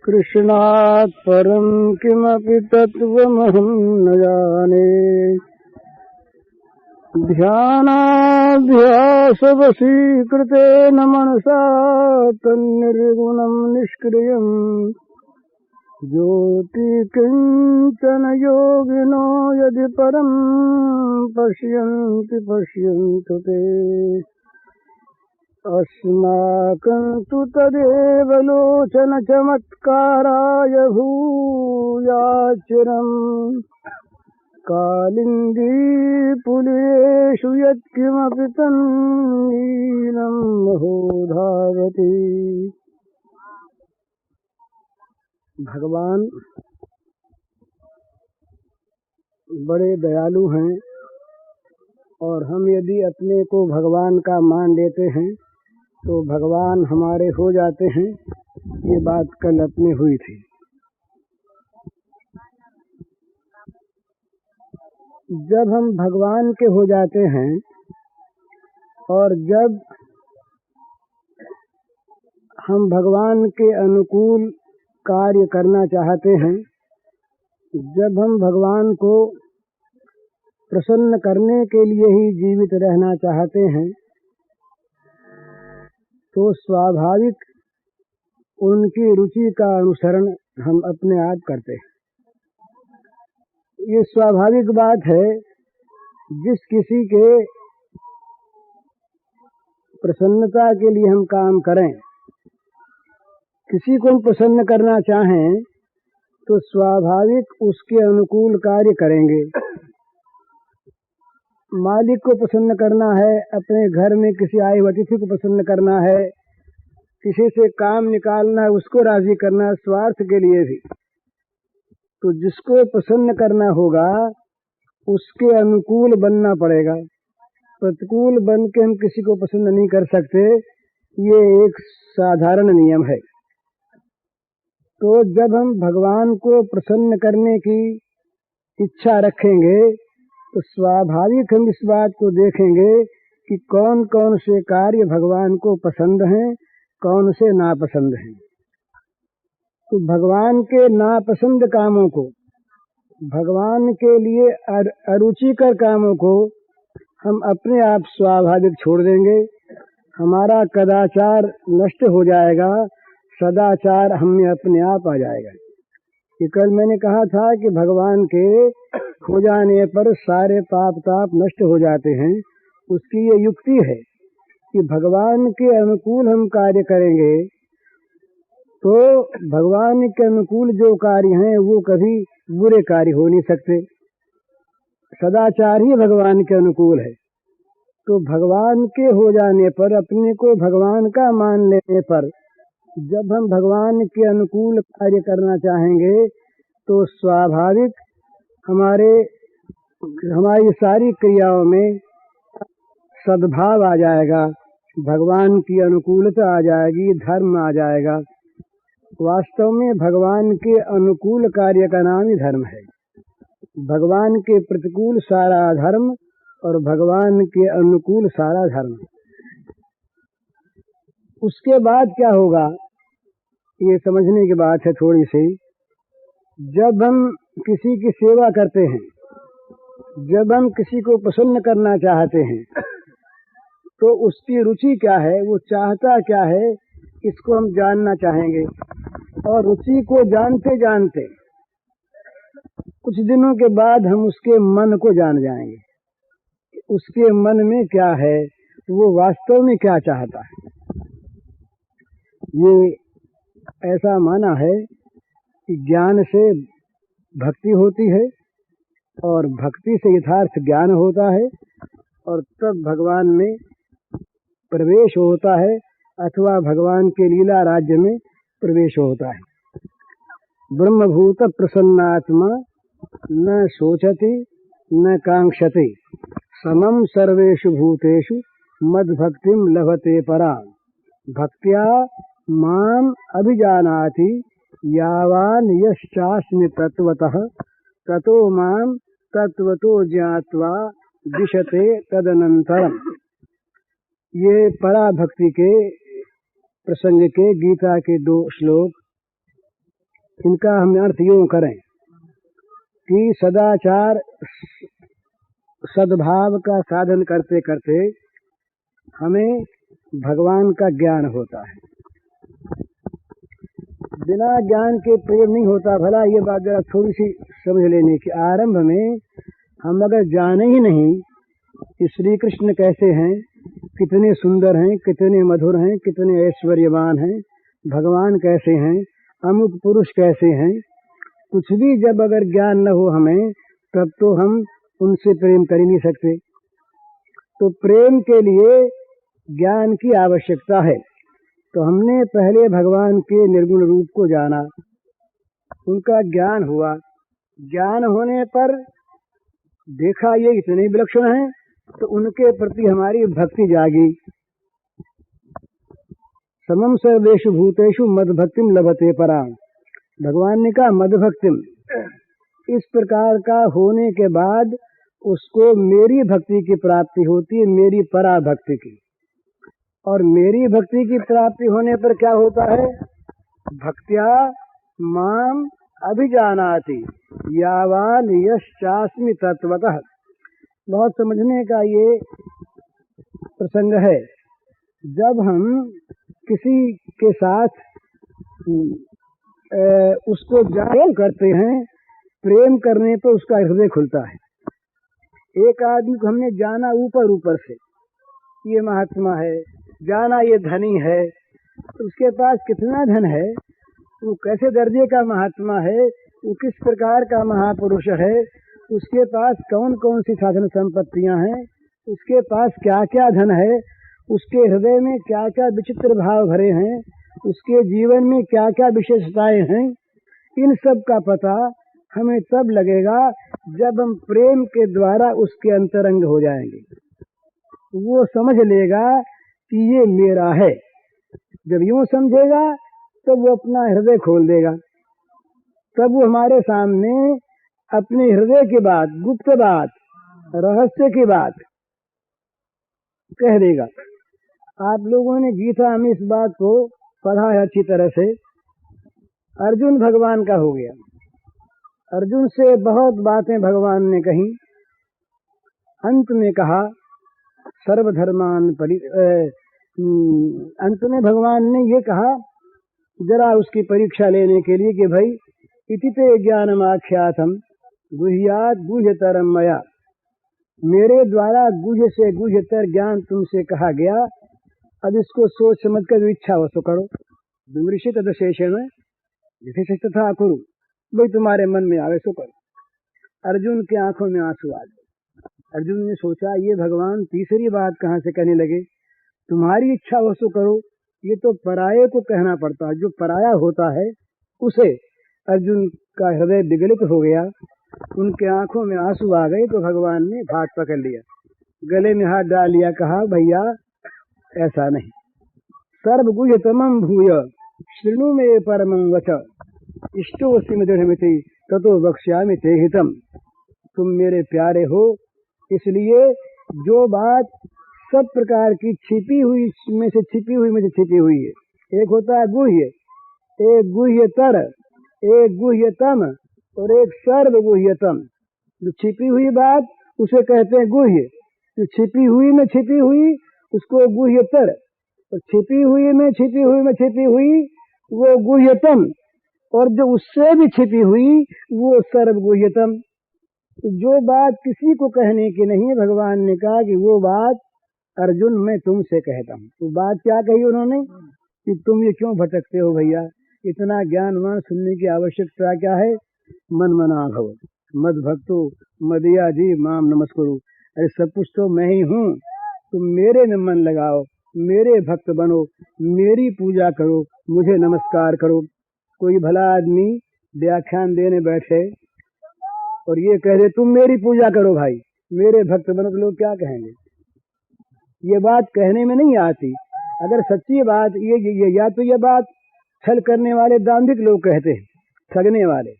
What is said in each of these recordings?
कृष्णात् परं किमपि तत्त्वमहं न जाने। ध्यानाभ्यासवशीकृतेन मनसा तन्निर्गुणं निष्क्रियम् ज्योति किञ्चन योगिनो यदि परं पश्यन्ति पश्यन्तु ते। अस्माकं तु तदेव लोचन चमत्काराय भूयाचिरम् कालिन्दी पुलेषु यत्किमपि तन्नीलं महोधावति। भगवान बड़े दयालु हैं और हम यदि अपने को भगवान का मान लेते हैं तो भगवान हमारे हो जाते हैं। ये बात कल अपने हुई थी। जब हम भगवान के हो जाते हैं और जब हम भगवान के अनुकूल कार्य करना चाहते हैं, जब हम भगवान को प्रसन्न करने के लिए ही जीवित रहना चाहते हैं, तो स्वाभाविक उनकी रुचि का अनुसरण हम अपने आप करते हैं। ये स्वाभाविक बात है। जिस किसी के प्रसन्नता के लिए हम काम करें, किसी को हम प्रसन्न करना चाहें तो स्वाभाविक उसके अनुकूल कार्य करेंगे। मालिक को प्रसन्न करना है, अपने घर में किसी आए हुए अतिथि को प्रसन्न करना है, किसी से काम निकालना है, उसको राजी करना है, स्वार्थ के लिए भी। तो जिसको प्रसन्न करना होगा उसके अनुकूल बनना पड़ेगा। प्रतिकूल बन के हम किसी को पसंद नहीं कर सकते। ये एक साधारण नियम है। तो जब हम भगवान को प्रसन्न करने की इच्छा रखेंगे तो स्वाभाविक हम इस बात को देखेंगे कि कौन कौन से कार्य भगवान को पसंद हैं, कौन से नापसंद हैं। तो भगवान के नापसंद कामों को, भगवान के लिए अरुचिकर कामों को हम अपने आप स्वाभाविक छोड़ देंगे। हमारा कदाचार नष्ट हो जाएगा, सदाचार हमें अपने आप आ जाएगा। कि कल मैंने कहा था कि भगवान के हो जाने पर सारे पाप ताप नष्ट हो जाते हैं। उसकी ये युक्ति है कि भगवान के अनुकूल हम कार्य करेंगे तो भगवान के अनुकूल जो कार्य हैं वो कभी बुरे कार्य हो नहीं सकते। सदाचार ही भगवान के अनुकूल है। तो भगवान के हो जाने पर, अपने को भगवान का मान लेने पर, जब हम भगवान के अनुकूल कार्य करना चाहेंगे तो स्वाभाविक हमारी सारी क्रियाओं में सद्भाव आ जाएगा, भगवान की अनुकूलता आ जाएगी, धर्म आ जाएगा। वास्तव में भगवान के अनुकूल कार्य का नाम ही धर्म है। भगवान के प्रतिकूल सारा धर्म और भगवान के अनुकूल सारा धर्म। उसके बाद क्या होगा ये समझने की बात है थोड़ी सी। जब हम किसी की सेवा करते हैं, जब हम किसी को प्रसन्न करना चाहते हैं तो उसकी रुचि क्या है, वो चाहता क्या है, इसको हम जानना चाहेंगे। और रुचि को जानते जानते कुछ दिनों के बाद हम उसके मन को जान जाएंगे। उसके मन में क्या है, वो वास्तव में क्या चाहता है। ये ऐसा माना है कि ज्ञान से भक्ति होती है और भक्ति से यथार्थ ज्ञान होता है और तब भगवान में प्रवेश होता है अथवा भगवान के लीला राज्य में प्रवेश होता है। ब्रह्मभूत प्रसन्नात्मा न शोचति न कांक्षति समम सर्वेषु भूतेषु मद्भक्तिं लभते पराम् भक्त्या माम अभिजानाति यावान यश्चास्मि तत्वतः ततो माम तत्वतो ज्ञात्वा दिशते तदनंतरम। ये पराभक्ति के प्रसंग के गीता के 2 श्लोक इनका हम अर्थ यूं करें कि सदाचार सद्भाव का साधन करते करते हमें भगवान का ज्ञान होता है। बिना ज्ञान के प्रेम नहीं होता। भला ये बात जरा थोड़ी सी समझ लेने की, आरंभ में हम अगर जाने ही नहीं कि श्री कृष्ण कैसे हैं, कितने सुंदर हैं, कितने मधुर हैं, कितने ऐश्वर्यवान हैं, भगवान कैसे हैं, अमुक पुरुष कैसे हैं, कुछ भी जब अगर ज्ञान न हो हमें, तब तो हम उनसे प्रेम कर ही नहीं सकते। तो प्रेम के लिए ज्ञान की आवश्यकता है। तो हमने पहले भगवान के निर्गुण रूप को जाना, उनका ज्ञान हुआ। ज्ञान होने पर देखा ये इतने विलक्षण हैं, तो उनके प्रति हमारी भक्ति जागी। समम सर्वेषु भूतेषु मद भक्तिम लभते पराम। भगवान ने कहा मद भक्तिम। इस प्रकार का होने के बाद उसको मेरी भक्ति की प्राप्ति होती है, मेरी पराभक्ति की। और मेरी भक्ति की प्राप्ति होने पर क्या होता है? भक्त्या माम अभिजानाति यावान यश्चास्मि तत्वतः। बहुत समझने का ये प्रसंग है। जब हम किसी के साथ उसको प्रेम करते हैं, प्रेम करने पर उसका हृदय खुलता है। एक आदमी को हमने जाना ऊपर ऊपर से, ये महात्मा है, जाना ये धनी है, तो उसके पास कितना धन है, वो कैसे दर्जे का महात्मा है, वो किस प्रकार का महापुरुष है, उसके पास कौन कौन सी साधन संपत्तियां हैं, उसके पास क्या क्या धन है, उसके हृदय में क्या क्या विचित्र भाव भरे हैं, उसके जीवन में क्या क्या विशेषताएं हैं, इन सब का पता हमें तब लगेगा जब हम प्रेम के द्वारा उसके अंतरंग हो जाएंगे। वो समझ लेगा कि ये मेरा है। जब यूं समझेगा तो वो अपना हृदय खोल देगा। तब वो हमारे सामने अपने हृदय की बात, गुप्त बात, रहस्य की बात कह देगा। आप लोगों ने गीता में इस बात को पढ़ा है अच्छी तरह से। अर्जुन भगवान का हो गया, अर्जुन से बहुत बातें भगवान ने कही। अंत में कहा सर्वधर्मान अंत में भगवान ने ये कहा, जरा उसकी परीक्षा लेने के लिए कि भाई इति ते ज्ञानमाख्यातम गुह्यात् गुह्यतरम मया। मेरे द्वारा गुह्य से गुह्यतर ज्ञान तुमसे कहा गया, अब इसको सोच समझ कर इच्छा हो तो करो। विमृशि तदशेषेण यथेच्छा कुरु। भाई तुम्हारे मन में आवे सो करो। अर्जुन की आंखों में आंसू आ गए। अर्जुन ने सोचा ये भगवान तीसरी बात कहाँ से कहने लगे, तुम्हारी इच्छा हो सो करो। ये तो पराये को कहना पड़ता है, जो पराया होता है उसे। अर्जुन का हृदय विगलित हो गया, उनके आंखों में आंसू आ गए। तो भगवान ने हाथ पकड़ लिया, गले में हाथ डाल लिया, कहा भैया ऐसा नहीं। सर्वगुह्यतमं भूय शृणु मे परमं वच इष्टोऽसि मे दृढमिति ततो वक्ष्यामि ते हितम्। तुम मेरे प्यारे हो, इसलिए जो बात सब प्रकार की छिपी हुई में से छिपी हुई है। एक होता है गुह्य, एक गुह्यतर, एक गुह्यतम और एक सर्वगुह्यतम। जो छिपी हुई बात उसे कहते हैं गुह्य, जो छिपी हुई उसको गुह्यतर, और छिपी हुई वो गुह्यतम, और जो उससे भी छिपी हुई वो सर्वगुह्यतम। जो बात किसी को कहने की नहीं, भगवान ने कहा कि वो बात अर्जुन मैं तुमसे कहता हूँ। तो बात क्या कही उन्होंने कि तुम ये क्यों भटकते हो भैया, इतना ज्ञानवान सुनने की आवश्यकता क्या है। मन मना भव मद भक्तो मदिया जी माम नमस्कुरु। अरे सब कुछ तो मैं ही हूँ, तुम मेरे में मन लगाओ, मेरे भक्त बनो, मेरी पूजा करो, मुझे नमस्कार करो। कोई भला आदमी व्याख्यान देने बैठे और ये कह दे तुम मेरी पूजा करो भाई, मेरे भक्त बनो, तो लोग क्या कहेंगे। ये बात कहने में नहीं आती। अगर सच्ची बात ये या तो ये बात छल करने वाले दांभिक लोग कहते हैं, ठगने वाले,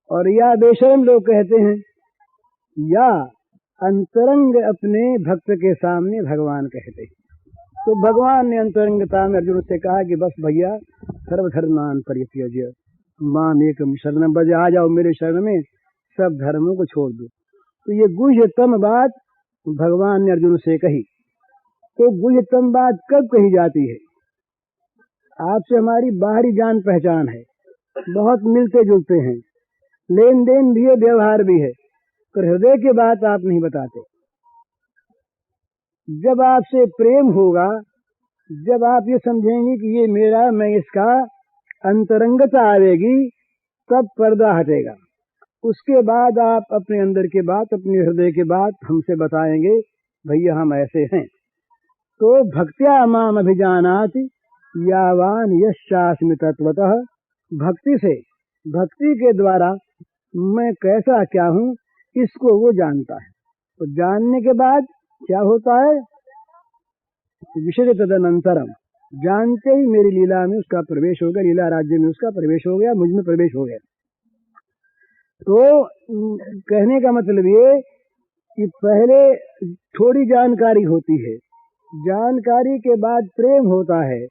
और या बेशर्म लोग कहते हैं, या अंतरंग अपने भक्त के सामने भगवान कहते हैं। तो भगवान ने अंतरंगता में अर्जुन से कहा कि बस भैया सर्वधर्मान परित्यज्य, माम एकम शरणम बजे, आ जाओ मेरे शरण में, सब धर्मों को छोड़ दो। तो ये गुह्यतम बात भगवान ने अर्जुन से कही। तो गुह्यतम बात कब कही जाती है? आपसे हमारी बाहरी जान पहचान है, बहुत मिलते जुलते हैं, लेन देन भी है, व्यवहार भी है, पर हृदय की बात आप नहीं बताते। जब आपसे प्रेम होगा, जब आप ये समझेंगे कि ये मेरा, मैं इसका, अंतरंगता आवेगी, तब पर्दा हटेगा। उसके बाद आप अपने अंदर की बात, अपने हृदय की बात हमसे बताएंगे, भैया हम ऐसे हैं। तो भक्त्या माम अभिजानाति यावान यश्चास्मि तत्वतः, भक्ति से, भक्ति के द्वारा मैं कैसा क्या हूँ इसको वो जानता है। तो जानने के बाद क्या होता है? विषय तदनंतरम, जानते ही मेरी लीला में उसका प्रवेश हो गया, लीला राज्य में उसका प्रवेश हो गया, मुझ में प्रवेश हो गया। तो कहने का मतलब ये कि पहले थोड़ी जानकारी होती है, जानकारी के बाद प्रेम होता है,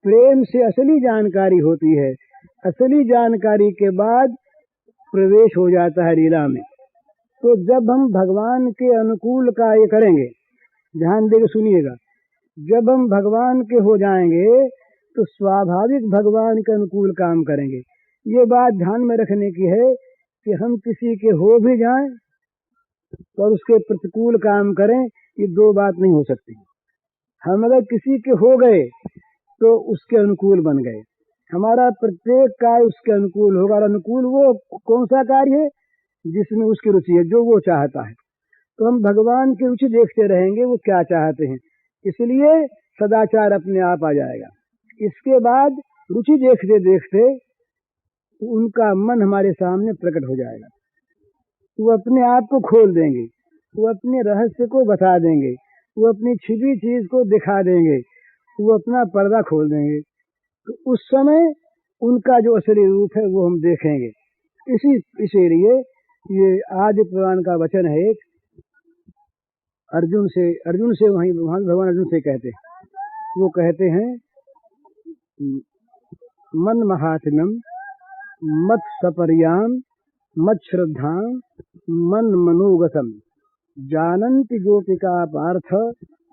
प्रेम से असली जानकारी होती है, असली जानकारी के बाद प्रवेश हो जाता है लीला में। तो जब हम भगवान के अनुकूल कार्य करेंगे, ध्यान देकर सुनिएगा, जब हम भगवान के हो जाएंगे तो स्वाभाविक भगवान के अनुकूल काम करेंगे। ये बात ध्यान में रखने की है कि हम किसी के हो भी जाएं और उसके प्रतिकूल काम करें, ये दो बात नहीं हो सकती। हम अगर किसी के हो गए तो उसके अनुकूल बन गए, हमारा प्रत्येक कार्य उसके अनुकूल होगा। और अनुकूल वो कौन सा कार्य है? जिसमें उसकी रुचि है, जो वो चाहता है। तो हम भगवान की रुचि देखते रहेंगे वो क्या चाहते हैं, इसलिए सदाचार अपने आप आ जाएगा। इसके बाद रुचि देखते देखते उनका मन हमारे सामने प्रकट हो जाएगा, वो अपने आप को खोल देंगे, वो अपने रहस्य को बता देंगे, वो अपनी छिपी चीज को दिखा देंगे, वो अपना पर्दा खोल देंगे। तो उस समय उनका जो असली रूप है वो हम देखेंगे। इसीलिए ये आदि पुराण का वचन है एक, अर्जुन से वहीं भगवान अर्जुन से कहते हैं, वो कहते हैं मन महात्म्यम मत सपर्याम मत श्रद्धाम मन मनोगतम जानन्ति गोपिका पार्थ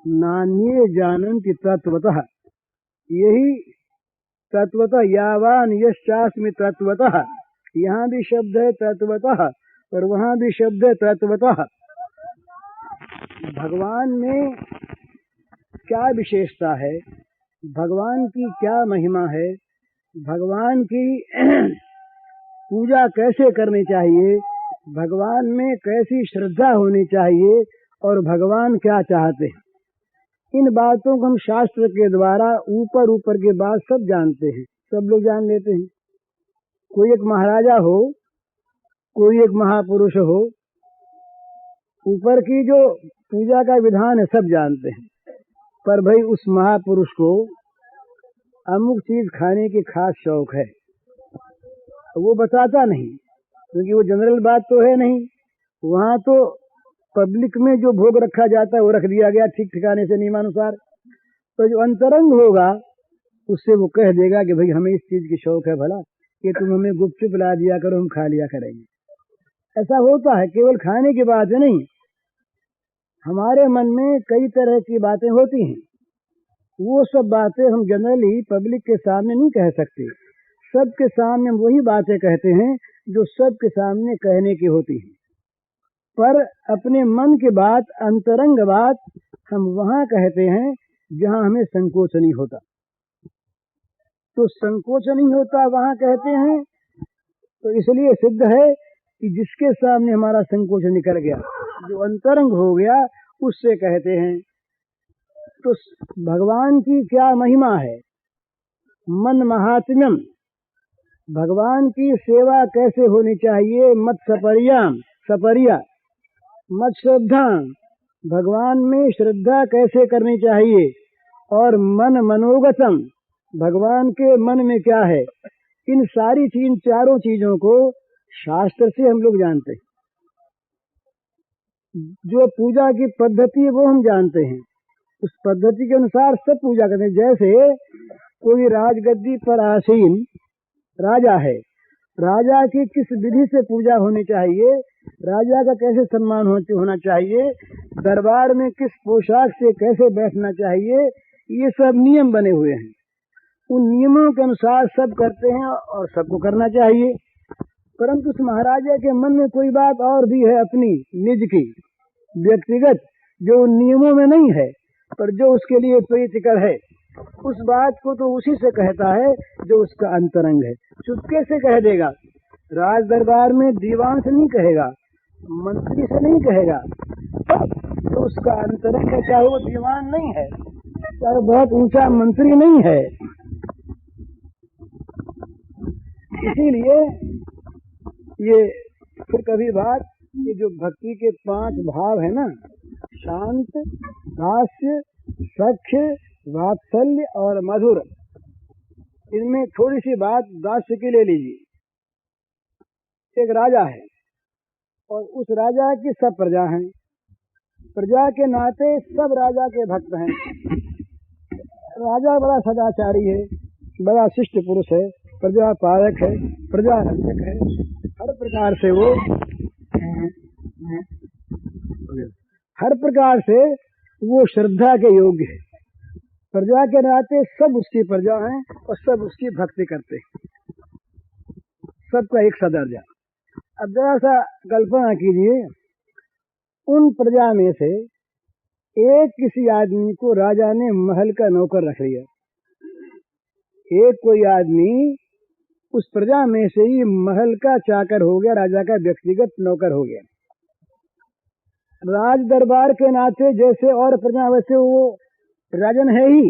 नान्ये जानन्ति तत्वतः। यही तत्वतः, यावान यश्चास्मि तत्वतः, यहाँ भी शब्द है तत्वतः और वहाँ भी शब्द है तत्वतः। भगवान में क्या विशेषता है, भगवान की क्या महिमा है, भगवान की पूजा कैसे करनी चाहिए, भगवान में कैसी श्रद्धा होनी चाहिए और भगवान क्या चाहते हैं, इन बातों को हम शास्त्र के द्वारा ऊपर ऊपर के बात सब जानते हैं, सब लोग जान लेते हैं। कोई एक महाराजा हो, कोई एक महापुरुष हो, ऊपर की जो पूजा का विधान है सब जानते हैं, पर भाई उस महापुरुष को अमुक चीज खाने की खास शौक है, वो बताता नहीं, क्योंकि वो जनरल बात तो है नहीं। वहाँ तो पब्लिक में जो भोग रखा जाता है वो रख दिया गया ठीक ठिकाने से नियमानुसार। तो जो अंतरंग होगा उससे वो कह देगा कि भाई हमें इस चीज की शौक है, भला कि तुम हमें गुपचुप ला दिया करो, हम खा लिया करेंगे। ऐसा होता है, केवल खाने की बात है नहीं, हमारे मन में कई तरह की बातें होती हैं। वो सब बातें हम जनरली पब्लिक के सामने नहीं कह सकते, सबके सामने वही बातें कहते हैं जो सबके सामने कहने की होती हैं। पर अपने मन की बात, अंतरंग बात हम वहां कहते हैं जहां हमें संकोच नहीं होता। तो संकोच नहीं होता वहां कहते हैं, तो इसलिए सिद्ध है कि जिसके सामने हमारा संकोच निकल गया, जो अंतरंग हो गया, उससे कहते हैं। तो भगवान की क्या महिमा है, मन महात्म्यम, भगवान की सेवा कैसे होनी चाहिए, मत सपर्या मत श्रद्धा, भगवान में श्रद्धा कैसे करनी चाहिए, और मन मनोगतम, भगवान के मन में क्या है, इन सारी चीज, चारों चीजों को शास्त्र से हम लोग जानते हैं। जो पूजा की पद्धति है वो हम जानते हैं, उस पद्धति के अनुसार सब पूजा करते हैं। जैसे कोई राजगद्दी पर आसीन राजा है, राजा की किस विधि से पूजा होनी चाहिए, राजा का कैसे सम्मान होना चाहिए, दरबार में किस पोशाक से कैसे बैठना चाहिए, ये सब नियम बने हुए हैं। उन नियमों के अनुसार सब करते हैं और सबको करना चाहिए। परंतु उस महाराजा के मन में कोई बात और भी है, अपनी निज की व्यक्तिगत, जो नियमों में नहीं है पर जो उसके लिए प्रीतिकर है। उस बात को तो उसी से कहता है जो उसका अंतरंग है। चुपके से कह देगा, राज दरबार में दीवान से नहीं कहेगा, मंत्री से नहीं कहेगा, तो उसका अंतरंग है, चाहे वो दीवान नहीं है, चाहे बहुत ऊंचा मंत्री नहीं है। इसीलिए ये फिर कभी बात, ये जो भक्ति के 5 भाव है ना, शांत, दास्य, सख्य, वात्सल्य और मधुर, इनमें थोड़ी सी बात दास्य की ले लीजिए। एक राजा है और उस राजा की सब प्रजा हैं, प्रजा के नाते सब राजा के भक्त हैं। राजा बड़ा सदाचारी है, बड़ा शिष्ट पुरुष है, प्रजा पालक है, प्रजा रक्षक है, हर प्रकार से वो श्रद्धा के योग्य है। प्रजा के नाते सब उसकी प्रजा हैं और सब उसकी भक्ति करते हैं, सबका एक सा दर्जा। अब जरा सा कल्पना कीजिए, उन प्रजा में से एक किसी आदमी को राजा ने महल का नौकर रख लिया। एक कोई आदमी उस प्रजा में से ही महल का चाकर हो गया, राजा का व्यक्तिगत नौकर हो गया। राज दरबार के नाते जैसे और प्रजा वैसे वो राजन है ही,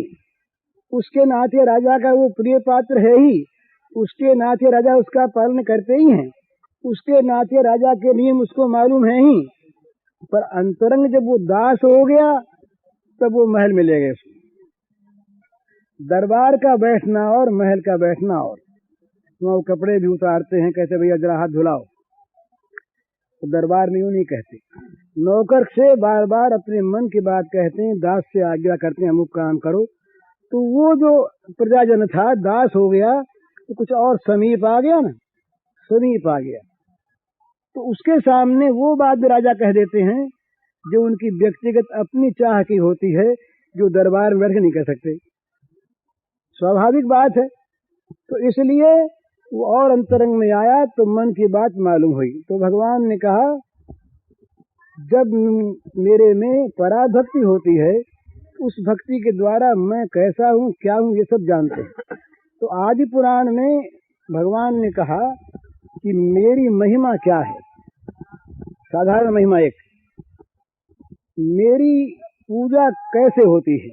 उसके नाते राजा का वो प्रिय पात्र है ही, उसके नाते राजा उसका पालन करते ही हैं, उसके नाते राजा के नियम उसको मालूम है ही। पर अंतरंग जब वो दास हो गया तब वो महल में ले गए। दरबार का बैठना और महल का बैठना और, वो कपड़े भी उतारते हैं, कहते भैया जरा हाथ धुलाओ, तो दरबार में यूं नहीं कहते। नौकर से बार बार अपने मन की बात कहते हैं, दास से आज्ञा करते हैं अमुक काम करो। तो वो जो प्रजाजन था दास हो गया तो कुछ और समीप आ गया ना, समीप आ गया, तो उसके सामने वो बात भी राजा कह देते हैं जो उनकी व्यक्तिगत अपनी चाह की होती है, जो दरबार में बैठ के नहीं कह सकते। स्वाभाविक बात है। तो इसलिए वो और अंतरंग में आया तो मन की बात मालूम हुई। तो भगवान ने कहा, जब मेरे में पराभक्ति होती है, उस भक्ति के द्वारा मैं कैसा हूँ, क्या हूँ, ये सब जानते हैं। तो आदि पुराण में भगवान ने कहा कि मेरी महिमा क्या है। साधारण महिमा एक, मेरी पूजा कैसे होती है,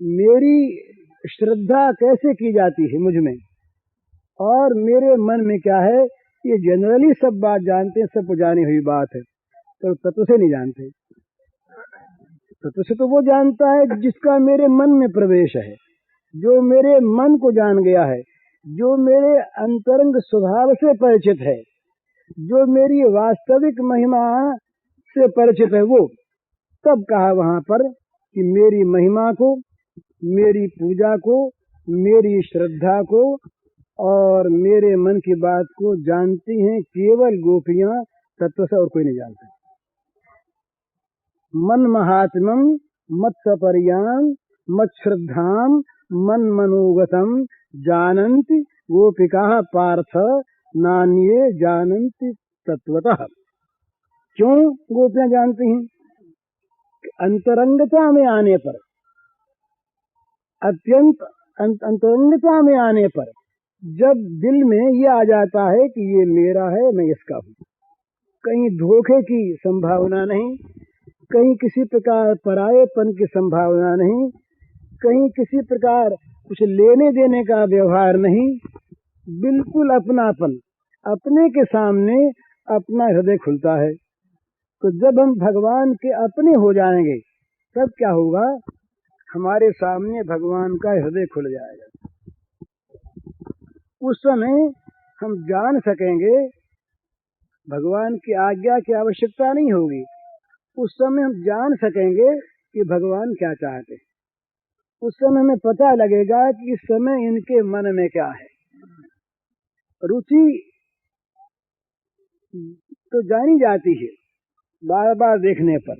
मेरी श्रद्धा कैसे की जाती है मुझ में, और मेरे मन में क्या है, ये जनरली सब बात जानते हैं, सबको जानी हुई बात है। तो तत्व से नहीं जानते। तत्व से तो वो जानता है जिसका मेरे मन में प्रवेश है, जो मेरे मन को जान गया है, जो मेरे अंतरंग स्वभाव से परिचित है, जो मेरी वास्तविक महिमा से परिचित है। वो तब कहा वहां पर कि मेरी महिमा को, मेरी पूजा को, मेरी श्रद्धा को और मेरे मन की बात को जानती हैं केवल गोपियां, तत्व से और कोई नहीं जानता। मन महात्म्यम मत सपर्याम मत श्रद्धाम मन मनोगतम जानन्ति गोपिका पार्थ नान्ये जानन्ति तत्वतः। क्यों गोपियां जानती हैं? अंतरंगता में आने पर, अत्यंत अंतरंगता में आने पर जब दिल में ये आ जाता है कि ये मेरा है, मैं इसका हूँ, कहीं धोखे की संभावना नहीं, कहीं किसी प्रकार परायेपन की संभावना नहीं, कहीं किसी प्रकार कुछ लेने देने का व्यवहार नहीं, बिल्कुल अपनापन, अपने के सामने अपना हृदय खुलता है। तो जब हम भगवान के अपने हो जाएंगे तब क्या होगा, हमारे सामने भगवान का हृदय खुल जाएगा। उस समय हम जान सकेंगे, भगवान की आज्ञा की आवश्यकता नहीं होगी। उस समय हम जान सकेंगे कि भगवान क्या चाहते हैं। उस समय हमें पता लगेगा कि इस समय इनके मन में क्या है। रुचि तो जानी जाती है बार बार देखने पर।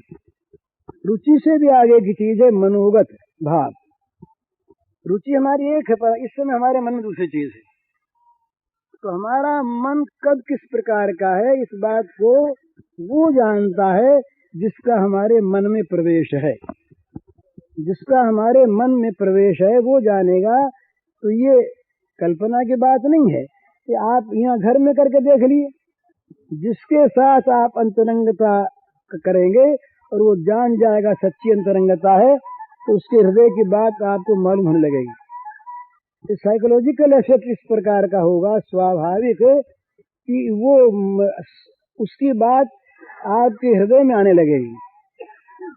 रुचि से भी आगे की चीज है मनोगत भाव। रुचि हमारी एक है, पर इस समय हमारे मन में दूसरी चीज है। तो हमारा मन कब किस प्रकार का है, इस बात को वो जानता है जिसका हमारे मन में प्रवेश है। जिसका हमारे मन में प्रवेश है वो जानेगा। तो ये कल्पना की बात नहीं है कि आप यहाँ घर में करके देख लिए। जिसके साथ आप अंतरंगता करेंगे और वो जान जाएगा सच्ची अंतरंगता है, तो उसके हृदय की बात आपको मालूम होने लगेगी। साइकोलॉजिकल इफेक्ट इस प्रकार का होगा, स्वाभाविक, कि वो उसकी बात आपके हृदय में आने लगेगी।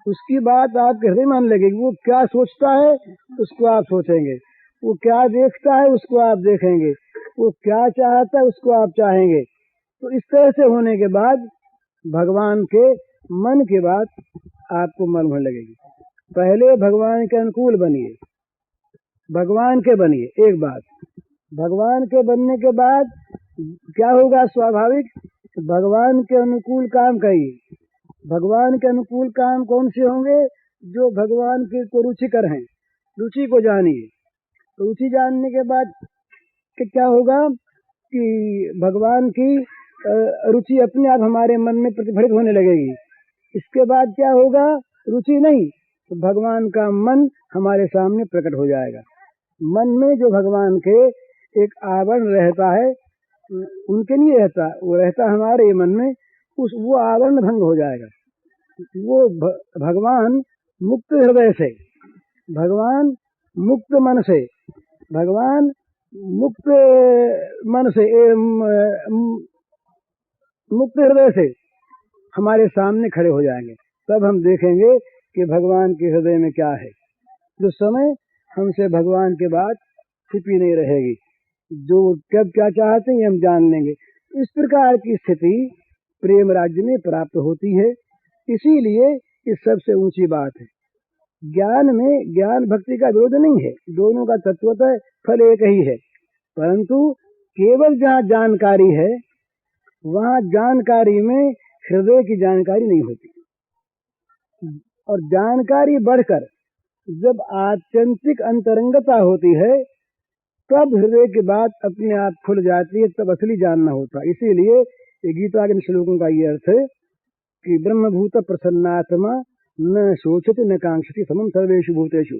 उसकी बात आपके हृदय में आने लगेगी। वो क्या सोचता है उसको आप सोचेंगे, वो क्या देखता है उसको आप देखेंगे, वो क्या चाहता है उसको आप चाहेंगे। तो इस तरह से होने के बाद भगवान के मन की बात आपको मालूम होने लगेगी। पहले भगवान के अनुकूल बनिए, भगवान के बनिए, एक बात। भगवान के बनने के बाद क्या होगा, स्वाभाविक, भगवान के अनुकूल काम करिए। भगवान के अनुकूल काम कौन से होंगे? जो भगवान के को रुचिकर हैं। रुचि को जानिए। तो रुचि जानने के बाद क्या होगा कि भगवान की रुचि अपने आप हमारे मन में प्रतिफलित होने लगेगी। इसके बाद क्या होगा? रुचि नहीं, तो भगवान का मन हमारे सामने प्रकट हो जाएगा। मन में जो भगवान के एक आवरण रहता है, उनके नहीं रहता, वो रहता हमारे मन में। वो आवरण भंग हो जाएगा। वो भगवान मुक्त हृदय से, भगवान मुक्त मन से, भगवान मुक्त मन से, मुक्त हृदय से हमारे सामने खड़े हो जाएंगे। तब हम देखेंगे कि भगवान के हृदय में क्या है। जो समय हमसे भगवान के बात छिपी नहीं रहेगी। जो कब क्या चाहते हैं हम जान लेंगे। इस प्रकार की स्थिति प्रेम राज्य में प्राप्त होती है। इसीलिए इस सबसे ऊंची बात है। ज्ञान में ज्ञान भक्ति का विरोध नहीं है, दोनों का तत्वतः फल एक ही है। परंतु केवल जहाँ जानकारी है, वहाँ जानकारी में हृदय की जानकारी नहीं होती। और जानकारी बढ़कर जब आत्यंतिक अंतरंगता होती है, तब हृदय की बात अपने आप खुल जाती है, तब असली जानना होता। इसीलिए गीता के श्लोकों का ये अर्थ है कि ब्रह्मभूत प्रसन्नात्मा न शोचति न कांक्षति समम सर्वेषु भूतेषु।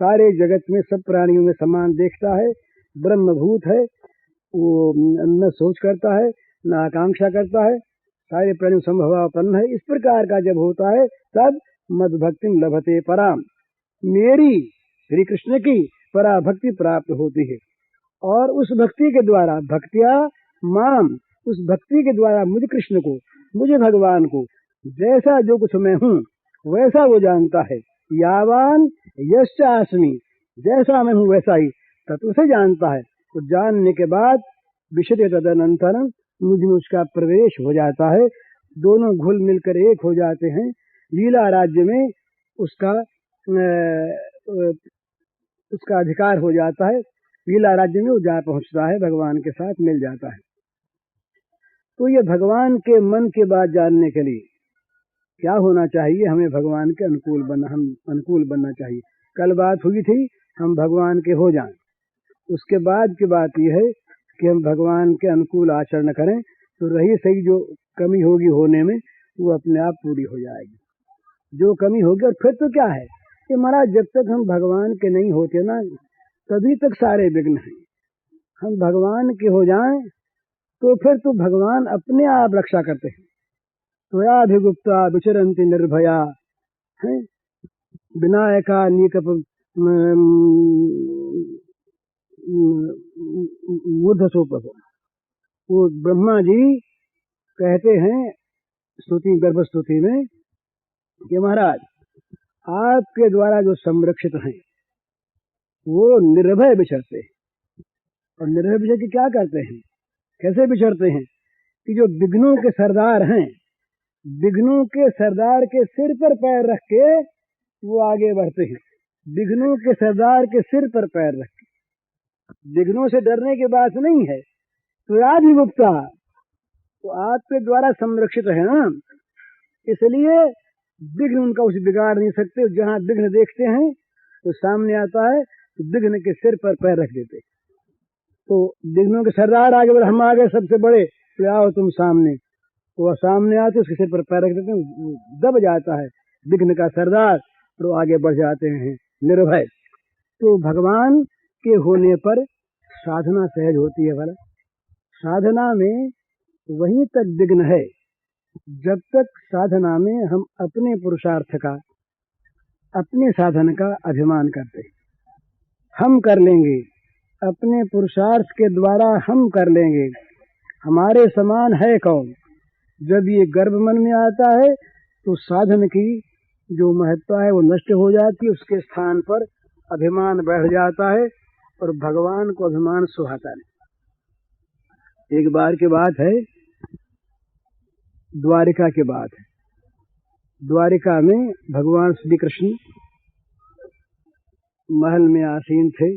सारे जगत में सब प्राणियों में समान देखता है, ब्रह्मभूत है, वो न सोच करता है न आकांक्षा करता है, सारे प्राणियों संभवापन्न है। इस प्रकार का जब होता है तब मद भक्ति लभते पराम, मेरी श्री कृष्ण की पराभक्ति प्राप्त होती है। और उस भक्ति के द्वारा भक्तिया माम, उस भक्ति के द्वारा मुझे कृष्ण को, मुझे भगवान को जैसा जो कुछ मैं हूँ वैसा वो जानता है। यावान यश्चास्मि, जैसा मैं हूँ वैसा ही तत्व से जानता है। तो जानने के बाद विशद तदनंतरम मुझ में उसका प्रवेश हो जाता है। दोनों घुल मिलकर एक हो जाते हैं। लीला राज्य में उसका अधिकार हो जाता है। लीला राज्य में वो जा पहुंचता है, भगवान के साथ मिल जाता है। तो ये भगवान के मन की बात जानने के लिए क्या होना चाहिए? हमें भगवान के अनुकूल बनना चाहिए। कल बात हुई थी हम भगवान के हो जाएं। उसके बाद की बात यह है कि हम भगवान के अनुकूल आचरण करें, तो रही सही जो कमी होगी होने में, वो अपने आप पूरी हो जाएगी। जो कमी होगी, और फिर तो क्या है कि महाराज, जब तक हम भगवान के नहीं होते ना, तभी तक सारे विघ्न हैं। हम भगवान के हो जाएं तो फिर तो भगवान अपने आप रक्षा करते हैं। त्वयाभिगुप्ता विचरन्ति निर्भया है विनायका नीकप मूर्धसोपभ। वो ब्रह्मा जी कहते हैं स्तुति, गर्भ स्तुति में, कि महाराज आपके द्वारा जो संरक्षित हैं वो निर्भय विचरते हैं। और निर्भय विचर के क्या करते हैं, कैसे विचरते हैं? कि जो विघ्नों के सरदार हैं, विघ्नों के सरदार के सिर पर पैर रख के वो आगे बढ़ते हैं। विघ्नों के सरदार के सिर पर पैर रख के। विघ्नों से डरने की बात नहीं है, त्वयाधिमुक्ता, तो आपके द्वारा संरक्षित है ना, इसलिए विघ्न उनका उसे बिगाड़ नहीं सकते। जहाँ विघ्न देखते हैं तो सामने आता है तो विघ्न के सिर पर पैर रख देते। तो विघ्नों के सरदार आगे बढ़े, हम आगे सबसे बड़े, तो आओ तुम सामने, तो वह सामने आते उसके सिर पर पैर रख देते हैं, दब जाता है विघ्न का सरदार, और वो आगे बढ़ जाते हैं निर्भय। तो भगवान के होने पर साधना सहज होती है। भला साधना में वहीं तक विघ्न है जब तक साधना में हम अपने पुरुषार्थ का, अपने साधन का अभिमान करते हैं। हम कर लेंगे, अपने पुरुषार्थ के द्वारा हम कर लेंगे, हमारे समान है कौन। जब ये गर्व मन में आता है तो साधन की जो महत्ता है वो नष्ट हो जाती है, उसके स्थान पर अभिमान बैठ जाता है और भगवान को अभिमान सुहाता नहीं। एक बार की बात है, द्वारिका की बात है। द्वारिका में भगवान श्री कृष्ण महल में आसीन थे।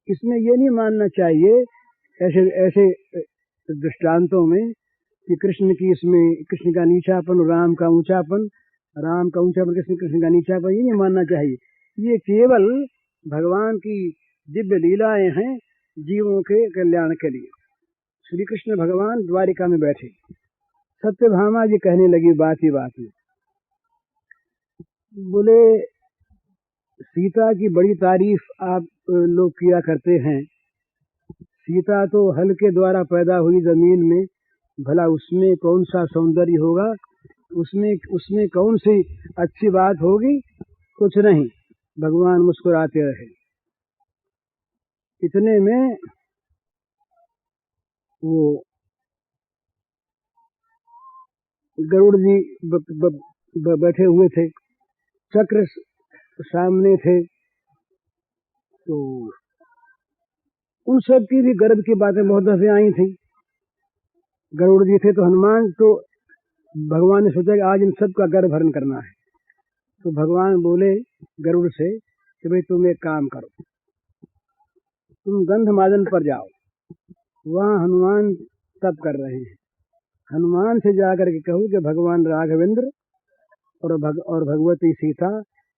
इसमें ये नहीं मानना चाहिए ऐसे ऐसे दृष्टांतों में कि कृष्ण की, इसमें कृष्ण का नीचापन और राम का ऊंचापन, राम का ऊंचापन कृष्ण का नीचापन, ये नहीं मानना चाहिए। ये केवल भगवान की दिव्य लीलाएं हैं जीवों के कल्याण के लिए। श्री कृष्ण भगवान द्वारिका में बैठे, सत्यभामा जी कहने लगी बात ही बात में, बोले सीता की बड़ी तारीफ आप लोग किया करते हैं। सीता तो हल के द्वारा पैदा हुई जमीन में, भला उसमें कौन सा सौंदर्य होगा, उसमें कौन सी अच्छी बात होगी, कुछ नहीं। भगवान मुस्कुराते रहे। इतने में वो गरुड़ जी बैठे हुए थे, चक्र सामने थे, तो उन सब की भी गर्व की बातें बहुत दफे आई थी। गरुड़ जी थे तो हनुमान, तो भगवान ने सोचा कि आज इन सब का गर्व हरण करना है। तो भगवान बोले गरुड़ से कि भाई तुम एक काम करो, तुम गंधमादन पर जाओ, वहाँ हनुमान तप कर रहे हैं। हनुमान से जाकर के कहो कि भगवान राघवेंद्र और भगवती सीता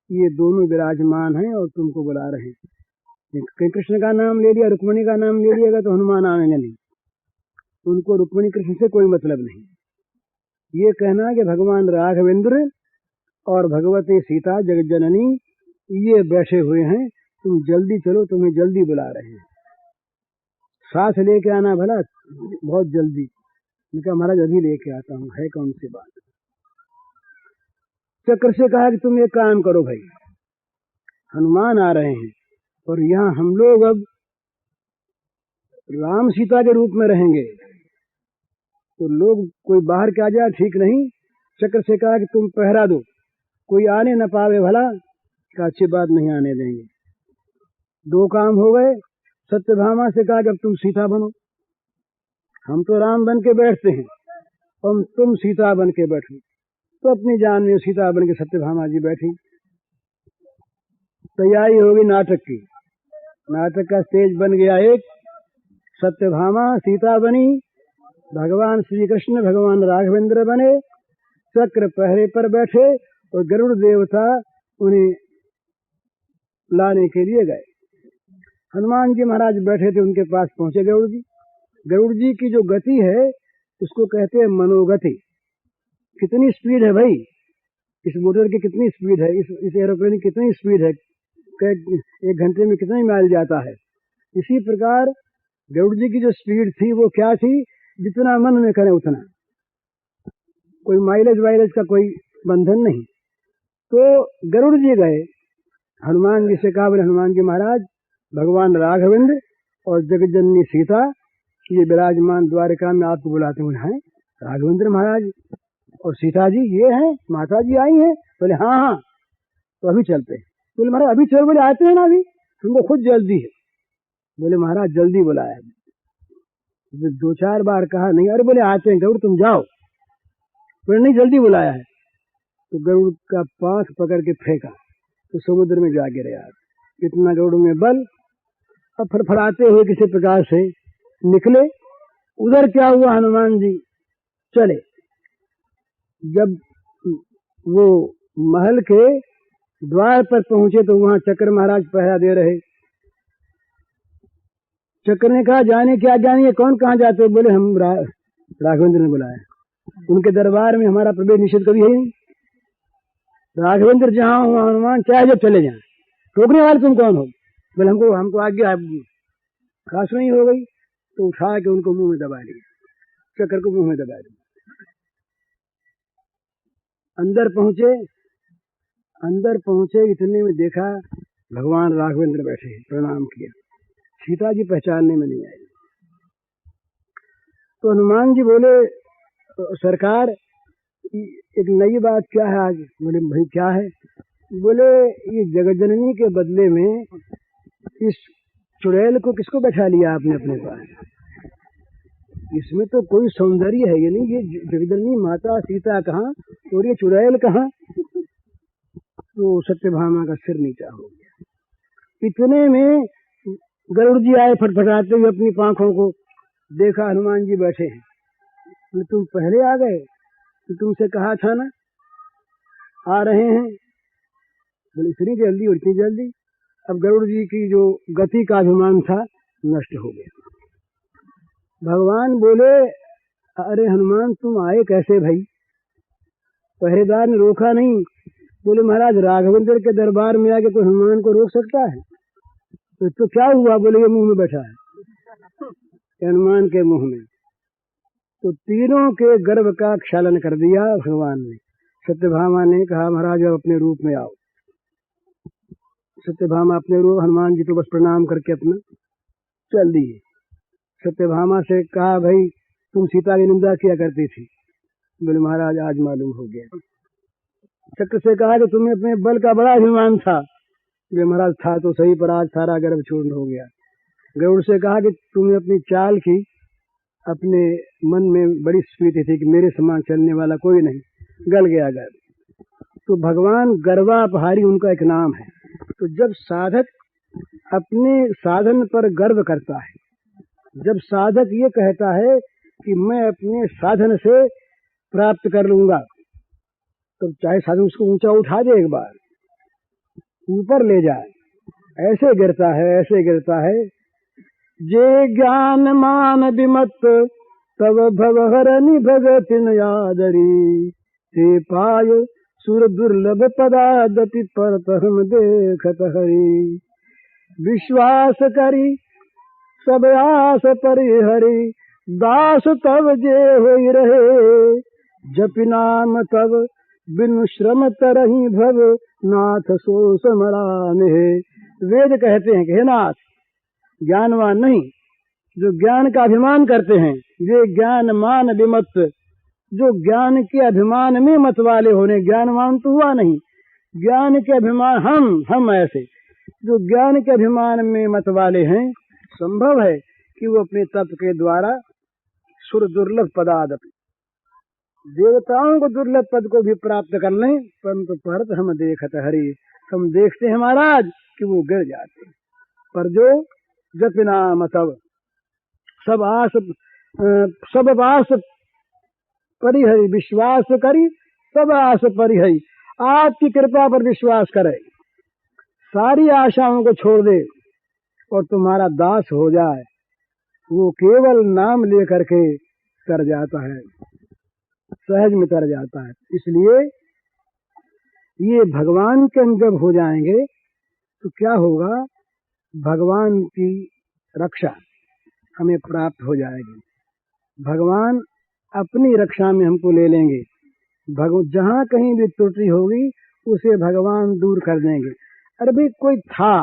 ये दोनों विराजमान हैं और तुमको बुला रहे हैं। कहीं कृष्ण का नाम ले लिया, रुक्मिणी का नाम ले लिएगा तो हनुमान आएंगे नहीं, उनको रुक्मिणी कृष्ण से कोई मतलब नहीं। ये कहना कि भगवान राघवेंद्र और भगवती सीता जगत जननी ये बैठे हुए हैं, तुम जल्दी चलो, तुम्हें जल्दी बुला रहे हैं, साथ लेके आना भला बहुत जल्दी। उनका महाराज अभी लेके आता हूँ, है कौन सी बात। चक्र से कहा कि तुम एक काम करो भाई, हनुमान आ रहे हैं और यहाँ हम लोग अब राम सीता के रूप में रहेंगे, तो लोग कोई बाहर के आ जाए ठीक नहीं। चक्र से कहा कि तुम पहरा दो, कोई आने न पावे भला, का अच्छी बात नहीं आने देंगे। दो काम हो गए। सत्यभामा से कहा कि अब तुम सीता बनो, हम तो राम बन के बैठते हैं और तुम सीता बन के बैठो। तो अपनी जान में सीता बन के सत्यभामा जी बैठी। तैयारी होगी नाटक की, नाटक का स्टेज बन गया एक, सत्यभामा सीता बनी, भगवान श्री कृष्ण भगवान राघवेंद्र बने, चक्र पहरे पर बैठे और गरुड़ देवता उन्हें लाने के लिए गए। हनुमान जी महाराज बैठे थे, उनके पास पहुंचे गरुड़ जी। गरुड़ जी की जो गति है उसको कहते हैं मनोगति। कितनी स्पीड है भाई, इस मोटर की कितनी स्पीड है, इस एरोप्लेन की कितनी स्पीड है, एक घंटे में कितनी माइल जाता है। इसी प्रकार गरुड़ जी की जो स्पीड थी वो क्या थी, जितना मन में करे उतना, कोई माइलेज वाइलेज का कोई बंधन नहीं। तो गरुड़ जी गए, हनुमान जी से कहा, बोले हनुमान जी महाराज भगवान राघवेंद्र और जगतजननी सीता ये विराजमान द्वारिका में आपको बुलाते हैं। राघवेंद्र महाराज और सीता जी ये हैं, माता जी आई हैं। बोले हाँ हाँ, तो अभी चलते हैं। बोले महाराज अभी चल, बोले आते हैं ना अभी, तुमको खुद जल्दी है। बोले महाराज जल्दी बुलाया, दो चार बार कहा नहीं, अरे बोले आते हैं गरुड़ तुम जाओ। बोले नहीं जल्दी बुलाया है। तो गरुड़ का पांख पकड़ के फेंका तो समुद्र में जा गिरे। यार इतना गरुड़ में बल। अब फड़फड़ाते हुए किसी प्रकार से निकले। उधर क्या हुआ, हनुमान जी चले। जब वो महल के द्वार पर पहुंचे तो वहां चक्र महाराज पहरा दे रहे। चक्र ने कहा, जाने क्या जानिए, कौन कहाँ जाते? बोले, हम राघवेंद्र ने बुलाया। उनके दरबार में हमारा प्रवेश निषेध कभी है नहीं। राघवेंद्र जहाँ हुआ हनुमान चाहे जब चले जाए, रोकने वाले तुम कौन हो? बोले, हमको आज्ञा आपकी। खास नहीं हो गई तो उठा के उनको मुंह में दबा लिया, चक्र को मुंह में दबा दिया। अंदर पहुंचे, इतने में देखा भगवान राघवेंद्र बैठे हैं। प्रणाम किया। सीता जी पहचानने में नहीं आई। तो हनुमान जी बोले, सरकार एक नई बात क्या है आज? बोले, भाई क्या है? बोले, ये जगतजननी के बदले में इस चुड़ैल को किसको बैठा लिया आपने अपने पास? इसमें तो कोई सौंदर्य है ये नहीं। ये जगतजननी माता सीता कहाँ और ये चुड़ैल कहाँ? तो सत्यभामा का सिर नीचा हो गया। इतने में गरुड़ जी आए फटफटाते हुए अपनी पांखों को। देखा हनुमान जी बैठे हैं। बोले, तुम पहले आ गए? तो तुमसे कहा था ना आ रहे हैं। बोले, इतनी जल्दी और इतनी जल्दी? अब गरुड़ जी की जो गति का अभिमान था नष्ट हो गया। भगवान बोले, अरे हनुमान, तुम आए कैसे भाई? पहरेदार ने रोका नहीं। बोले, महाराज राघवेंद्र के दरबार में आके तो हनुमान को रोक सकता है? तो क्या हुआ? बोले, ये मुंह में बैठा है, हनुमान के मुंह में। तो तीनों के गर्भ का क्षालन कर दिया भगवान ने। सत्यभामा ने कहा, महाराज अब अपने रूप में आओ। सत्यभामा अपने रूप, हनुमान जी तो बस प्रणाम करके अपना चल दिए। सत्यभामा से कहा, भाई तुम सीता की निंदा किया करती थी। बोले, महाराज आज मालूम हो गया। चक्र से कहा कि तुम्हें अपने बल का बड़ा अभिमान था। ये महाराज था तो सही, पर आज सारा गर्भ चूर्ण हो गया। गरुड़ से कहा कि तुम्हें अपनी चाल की अपने मन में बड़ी स्मृति थी कि मेरे समान चलने वाला कोई नहीं, गल गया गर्भ। तो भगवान गर्वापहारी उनका एक नाम है। तो जब साधक अपने साधन पर गर्व करता है, जब साधक ये कहता है कि मैं अपने साधन से प्राप्त कर लूंगा, तो चाहे साधन उसको ऊंचा उठा दे, एक बार ऊपर ले जाए, ऐसे गिरता है, ऐसे गिरता है। जे ज्ञान मान विमत तब भवहरनि भगति न यादरी, ते पाय सुर दुर्लभ पदादपि परत हम देखत हरि। विश्वास करी सब आस परिहरि, दास तब जे होई रहे। जपि नाम तब बिनु श्रम तरहि भव, नाथ सो समराने। वेद कहते हैं कि हे नाथ, ज्ञानवान नहीं, जो ज्ञान का अभिमान करते हैं, ये ज्ञान मान विमत, जो ज्ञान के अभिमान में मत वाले होने, ज्ञानवान तो हुआ नहीं, ज्ञान के अभिमान, हम ऐसे जो ज्ञान के अभिमान में मत वाले हैं, संभव है कि वो अपने तप के द्वारा सुर दुर्लभ पदादपि, देवताओं को दुर्लभ पद को भी प्राप्त कर लें, परंतु परत हम देखत हरि, हम देखते हैं महाराज कि वो गिर जाते हैं। पर जो जपिना मतलब सब आस परिहरि, विश्वास करी सब आस परिहरि, आपकी कृपा पर विश्वास करे, सारी आशाओं को छोड़ दे और तुम्हारा दास हो जाए, वो केवल नाम लेकर के तर जाता है, सहज में तर जाता है। इसलिए ये भगवान के हम जब हो जाएंगे तो क्या होगा, भगवान की रक्षा हमें प्राप्त हो जाएगी, भगवान अपनी रक्षा में हमको ले लेंगे, जहाँ कहीं भी त्रुटि होगी उसे भगवान दूर कर देंगे। अरे भाई कोई था,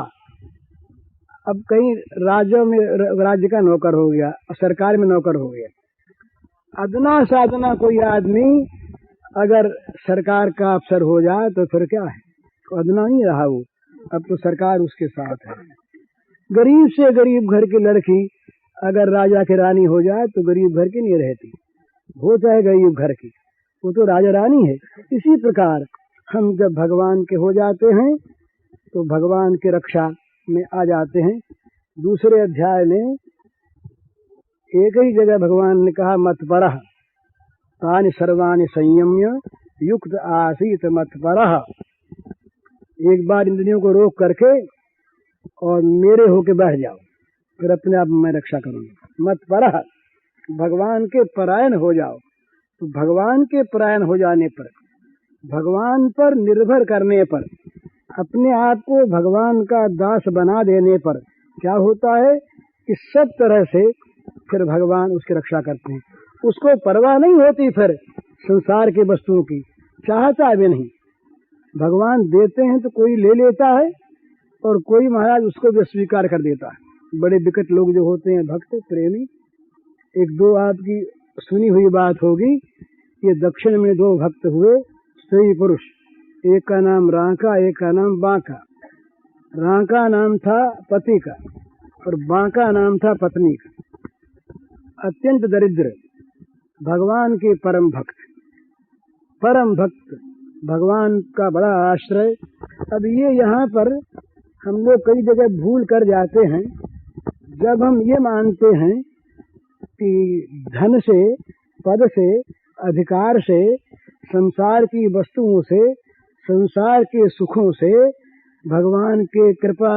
अब कहीं राज्यों में राज्य का नौकर हो गया, सरकार में नौकर हो गया, अदना साधना कोई आदमी अगर सरकार का अफसर हो जाए तो फिर क्या है, तो अदना नहीं रहा वो, अब तो सरकार उसके साथ है। गरीब से गरीब घर की लड़की अगर राजा की रानी हो जाए तो गरीब घर की नहीं रहती, हो चाहे गरीब घर की, वो तो राजा रानी है। इसी प्रकार हम जब भगवान के हो जाते हैं तो भगवान की रक्षा में आ जाते हैं। दूसरे अध्याय में एक ही जगह भगवान ने कहा मत परः तानि सर्वाणि संयम्य युक्त आसीत मत परः। एक बार इंद्रियों को रोक करके और मेरे होके बैठ जाओ, फिर अपने आप मैं रक्षा करूंगा। मत परः, भगवान के परायण हो जाओ। तो भगवान के परायण हो जाने पर, भगवान पर निर्भर करने पर, अपने आप को भगवान का दास बना देने पर क्या होता है कि सब तरह से फिर भगवान उसकी रक्षा करते हैं। उसको परवाह नहीं होती फिर संसार के वस्तुओं की, चाहता भी नहीं। भगवान देते हैं तो कोई ले लेता है और कोई महाराज उसको भी स्वीकार कर देता है। बड़े विकट लोग जो होते हैं भक्त प्रेमी, एक दो आपकी सुनी हुई बात होगी। ये दक्षिण में दो भक्त हुए स्त्री पुरुष, एक का नाम रांका, एक का नाम बांका। रांका नाम था पति का और बांका नाम था पत्नी का। अत्यंत दरिद्र, भगवान के परम भक्त, परम भक्त, भगवान का बड़ा आश्रय। अब ये यहाँ पर हम लोग कई जगह भूल कर जाते हैं। जब हम ये मानते हैं कि धन से, पद से, अधिकार से, संसार की वस्तुओं से, संसार के सुखों से भगवान के कृपा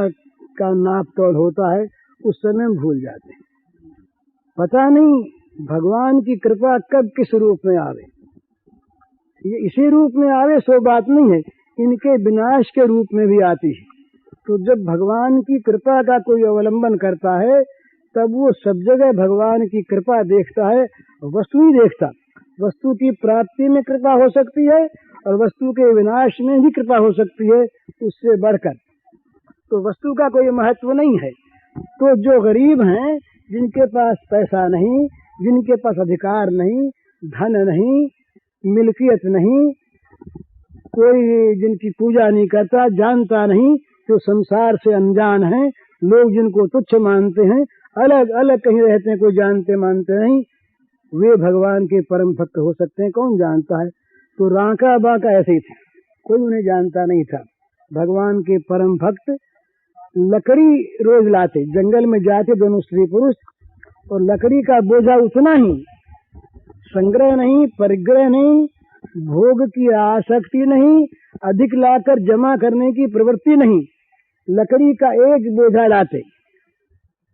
का नाप तोल होता है, उस समय हम भूल जाते हैं। पता नहीं भगवान की कृपा कब किस रूप में आवे। ये इसी रूप में आवे सो बात नहीं है, इनके विनाश के रूप में भी आती है। तो जब भगवान की कृपा का कोई अवलंबन करता है तब वो सब जगह भगवान की कृपा देखता है, वस्तु ही देखता। वस्तु की प्राप्ति में कृपा हो सकती है और वस्तु के विनाश में भी कृपा हो सकती है, उससे बढ़कर। तो वस्तु का कोई महत्व नहीं है। तो जो गरीब हैं, जिनके पास पैसा नहीं, जिनके पास अधिकार नहीं, धन नहीं, मिल्कियत नहीं, कोई जिनकी पूजा नहीं करता, जानता नहीं, जो संसार से अनजान है, लोग जिनको तुच्छ मानते हैं, अलग अलग कहीं रहते हैं, कोई जानते मानते नहीं, वे भगवान के परम भक्त हो सकते हैं। कौन जानता है? तो रांका बांका ऐसे ही थे, कोई उन्हें जानता नहीं था। भगवान के परम भक्त लकड़ी रोज लाते, जंगल में जाते दोनों स्त्री पुरुष, और लकड़ी का बोझा उतना ही, संग्रह नहीं, परिग्रह नहीं, भोग की आसक्ति नहीं, अधिक लाकर जमा करने की प्रवृत्ति नहीं, लकड़ी का एक बोझा लाते,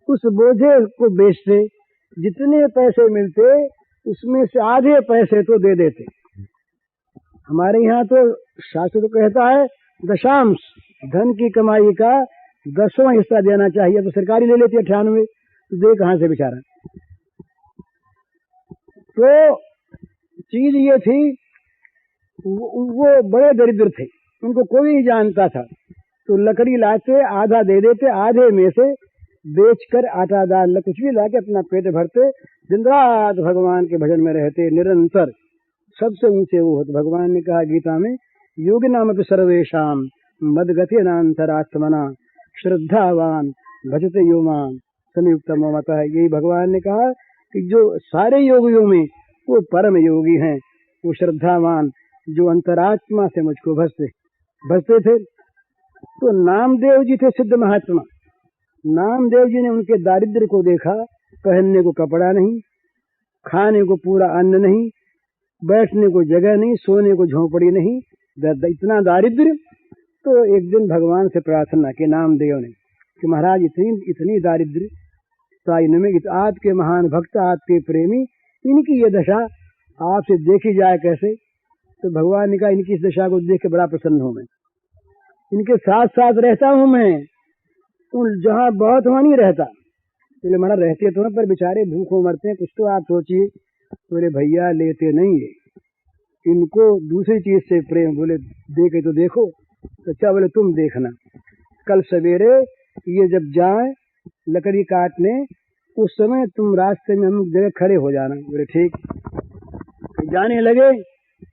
उस बोझे को बेचते, जितने पैसे मिलते उसमें से आधे पैसे तो दे देते। हमारे यहाँ तो शास्त्र तो कहता है दशांश, धन की कमाई का 10वां हिस्सा देना चाहिए। तो सरकारी ले लेती है 98, तो दे कहाँ से बेचारा। तो चीज ये थी, वो बड़े दरिद्र थे, उनको कोई नहीं जानता था। तो लकड़ी लाते, आधा दे देते, आधे में से बेचकर आटा दाल कुछ भी लाके अपना पेट भरते, दिन रात भगवान के भजन में रहते निरंतर। सबसे ऊंचे वो होते। भगवान ने कहा गीता में, योगी नाम अपि सर्वेशाम मदगति नान्तरात्मना श्रद्धावान भजते यो माम संयुक्त ममता है। यही भगवान ने कहा कि जो सारे योगियों में वो परम योगी हैं, वो श्रद्धावान, जो अंतरात्मा से मुझको भजते थे। तो नामदेव जी थे सिद्ध महात्मा। नामदेव जी ने उनके दारिद्र्य को देखा, पहनने को कपड़ा नहीं, खाने को पूरा अन्न नहीं, बैठने को जगह नहीं, सोने को झोंपड़ी नहीं, इतना दारिद्र्य। तो एक दिन भगवान से प्रार्थना की नामदेव ने कि महाराज इतनी दारिद्र्य इनमें, आपके महान भक्त, आपके प्रेमी, इनकी ये दशा आपसे देखी जाए कैसे। तो भगवान ने कहा इनकी इस दशा को देख के बड़ा प्रसन्न हूं मैं, इनके साथ साथ रहता हूं मैं, जहाँ बहुत वहां नहीं रहता। बोले महाराज रहते तो पर बेचारे भूखों मरते हैं, कुछ तो आप सोचिए। बोले भैया लेते नहीं है, इनको दूसरी चीज से प्रेम। बोले देखे तो देखो। तो अच्छा, बोले तुम देखना, कल सवेरे ये जब जाए लकड़ी काटने, उस समय तुम रास्ते में हम जगह खड़े हो जाना। बोले ठीक। जाने लगे,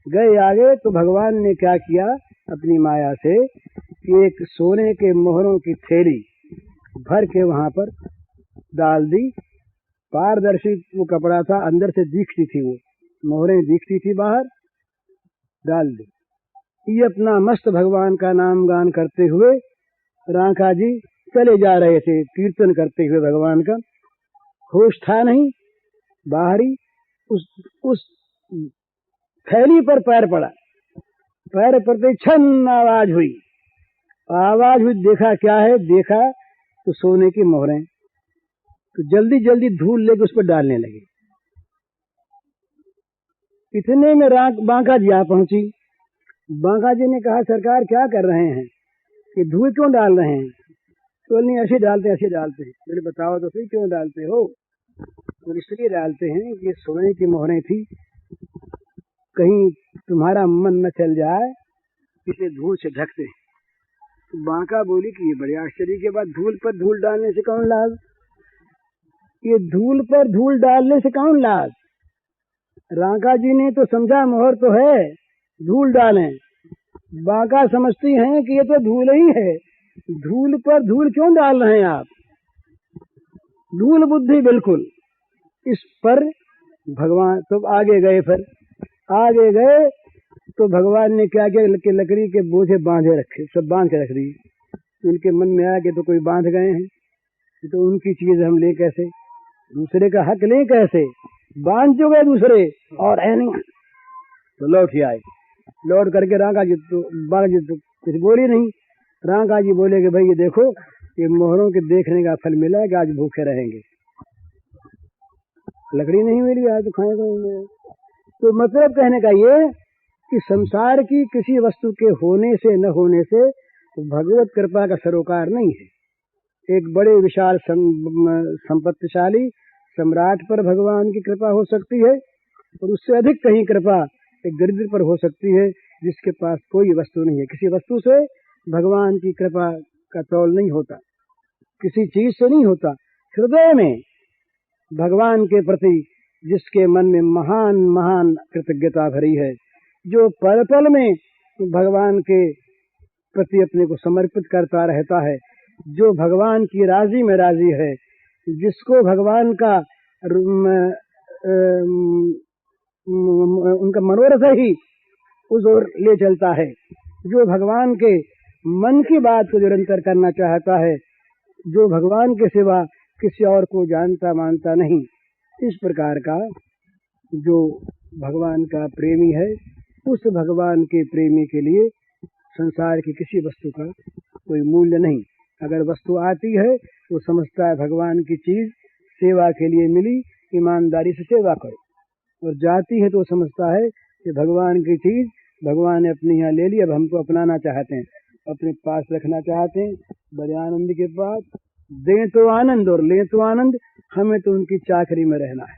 गए आगे। तो भगवान ने क्या किया अपनी माया से कि एक सोने के मोहरों की थैली भर के वहां पर डाल दी। पारदर्शी वो कपड़ा था, अंदर से दिखती थी, वो मोहरें दिखती थी बाहर, डाल दी। ये अपना मस्त भगवान का नाम गान करते हुए रांका जी चले जा रहे थे, कीर्तन करते हुए भगवान का। होश था नहीं, बाहरी उस थैली पर पैर पड़ा, पैर पड़ते छन आवाज हुई, देखा क्या है, देखा तो सोने की मोहरें, तो जल्दी जल्दी धूल लेके उस पर डालने लगे। इतने में बांका जी आ पहुंची। बांका जी ने कहा सरकार क्या कर रहे हैं, ये धूल क्यों डाल रहे हैं? तो नहीं ऐसे डालते हैं। बोले बताओ तो सही क्यों डालते हो? तो इसलिए डालते हैं कि सोने की मोहरें थी, कहीं तुम्हारा मन न चल जाए, इसे धूल से ढकते हैं। तो बांका बोली कि ये बड़े आश्चर्य के बाद धूल पर धूल डालने से कौन लाभ? ये धूल पर धूल डालने से कौन लाभ? रांका जी ने तो समझा मोहर तो है, धूल डालें। बांका समझती हैं कि ये तो धूल ही है, धूल पर धूल क्यों डाल रहे हैं आप? धूल बुद्धि बिल्कुल। इस पर भगवान तो आगे गए, फिर आगे गए तो भगवान ने क्या किया कि लकड़ी के बोझे बांधे रखे, सब बांध के रख दिए। तो उनके मन में आया कि तो कोई बांध गए हैं, तो उनकी चीज हम ले कैसे, दूसरे का हक ले कैसे, बांध जो गए दूसरे और है नहीं। तो लौट ही आए, लौट करके बांका जी तो कुछ बोली नहीं। रांका जी बोले कि भाई ये देखो, ये मोहरों के देखने का फल मिला कि आज भूखे रहेंगे, लकड़ी नहीं मिली आज तो खाएंगे। तो मतलब कहने का ये कि संसार की किसी वस्तु के होने से न होने से भगवत कृपा का सरोकार नहीं है। एक बड़े विशाल संपत्तिशाली सम्राट पर भगवान की कृपा हो सकती है, और उससे अधिक कहीं कृपा एक दरिद्र पर हो सकती है जिसके पास कोई वस्तु नहीं है। किसी वस्तु से भगवान की कृपा का तौल नहीं होता, किसी चीज से नहीं होता। हृदय में भगवान के प्रति जिसके मन में महान महान कृतज्ञता भरी है, जो पल पल में भगवान के प्रति अपने को समर्पित करता रहता है, जो भगवान की राजी में राजी है, जिसको भगवान का उनका मनोरथ ही उस ओर ले चलता है, जो भगवान के मन की बात को निरंतर करना चाहता है, जो भगवान के सिवा किसी और को जानता मानता नहीं, इस प्रकार का जो भगवान का प्रेमी है, उस भगवान के प्रेमी के लिए संसार की किसी वस्तु का कोई मूल्य नहीं। अगर वस्तु आती है तो समझता है भगवान की चीज सेवा के लिए मिली, ईमानदारी से सेवा करो, और जाती है तो समझता है कि भगवान की चीज भगवान ने अपने यहाँ ले ली, अब हमको अपनाना चाहते हैं, अपने पास रखना चाहते हैं। बड़े आनंद के पास दें तो आनंद और लें तो आनंद, हमें तो उनकी चाकरी में रहना है,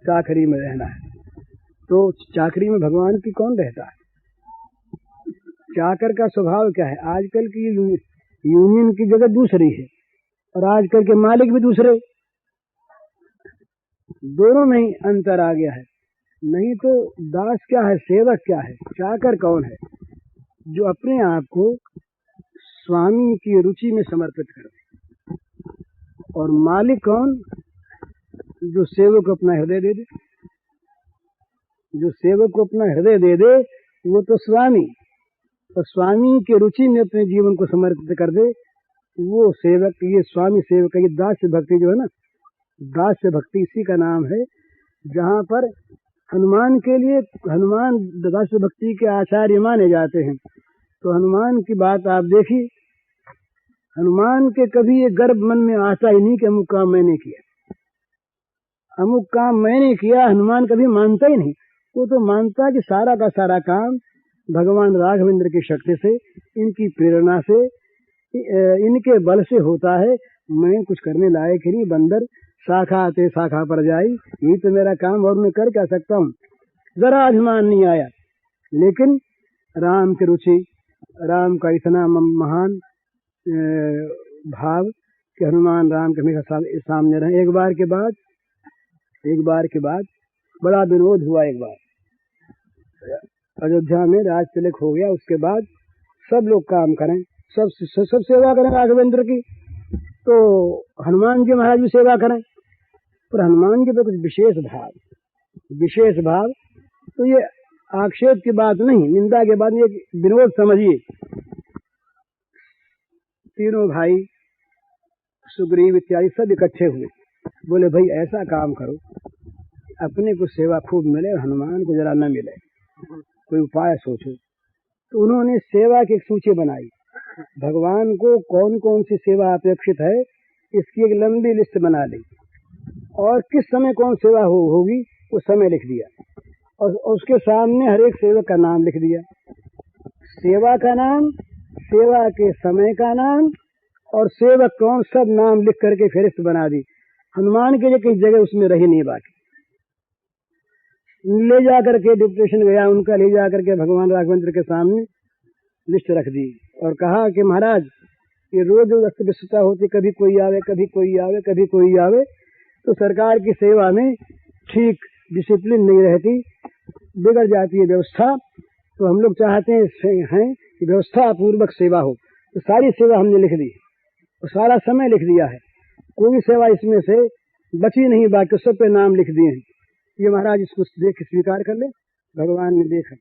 चाकरी में रहना है। तो चाकरी में भगवान की कौन रहता है? चाकर का स्वभाव क्या है? आजकल की यूनियन की जगह दूसरी है, और आजकल के मालिक भी दूसरे, दोनों में ही अंतर आ गया है। नहीं तो दास क्या है, सेवक क्या है, चाकर कौन है? जो अपने आप को स्वामी की रुचि में समर्पित कर दे। और मालिक कौन? जो सेवक को अपना हृदय दे दे, जो सेवक को अपना हृदय दे दे वो तो स्वामी, और स्वामी की रुचि में अपने जीवन को समर्पित कर दे वो सेवक। ये स्वामी सेवक, ये दास्य भक्ति जो है ना, दास्य भक्ति इसी का नाम है। जहाँ पर हनुमान के लिए, हनुमान दास्य भक्ति के आचार्य माने जाते हैं, तो हनुमान की बात आप देखिए, हनुमान के कभी ये गर्व मन में आता ही नहीं कि अमुक काम मैंने किया, अमुक काम मैंने किया। हनुमान कभी मानता ही नहीं, वो तो मानता कि सारा का सारा काम भगवान राघवेंद्र की शक्ति से, इनकी प्रेरणा से, इनके बल से होता है। मैं कुछ करने लायक ही नहीं, बंदर शाखा आते शाखा पर जाई, यही तो मेरा काम, और मैं कर क्या सकता हूँ। जरा अभिमान नहीं आया। लेकिन राम की रुचि, राम का इतना महान भाव कि हनुमान राम के हमेशा सामने रहे। एक बार के बाद बड़ा विरोध हुआ। एक बार अयोध्या में राज तिलक हो गया, उसके बाद सब लोग काम करें, सब सेवा करें राघवेंद्र की, तो हनुमान जी महाराज भी सेवा करें, पर हनुमान जी पे कुछ विशेष भाव। तो ये आक्षेप की बात नहीं, निंदा के बाद ये विरोध समझिए। तीनों भाई सुग्रीव इत्यादि सब इकट्ठे हुए, बोले भाई ऐसा काम करो अपने को सेवा खूब मिले और हनुमान को जरा न मिले, कोई उपाय सोचो। तो उन्होंने सेवा की एक सूची बनाई, भगवान को कौन कौन सी सेवा अपेक्षित है इसकी एक लंबी लिस्ट बना ली, और किस समय कौन सेवा होगी वो समय लिख दिया, और उसके सामने हर एक सेवक का नाम लिख दिया, सेवा का नाम, सेवा के समय का नाम और सेवक कौन, सब नाम लिख करके फहरिस्त बना दी। हनुमान के लिए किसी जगह उसमें रही नहीं बाकी। ले जा करके डिप्यूटेशन गया उनका, ले जा करके भगवान राघवेंद्र के सामने लिस्ट रख दी और कहा कि महाराज ये रोज अस्त व्यस्तता होती, कभी कोई आवे कभी कोई आवे कभी कोई आवे, तो सरकार की सेवा में ठीक डिसिप्लिन नहीं रहती, बिगड़ जाती है व्यवस्था। तो हम लोग चाहते हैं कि व्यवस्था पूर्वक सेवा हो। तो सारी सेवा हमने लिख दी और सारा समय लिख दिया है, कोई सेवा इसमें से बची नहीं, बाकी सब पे नाम लिख दिए हैं। ये महाराज इसको देख स्वीकार कर ले। भगवान ने देखा,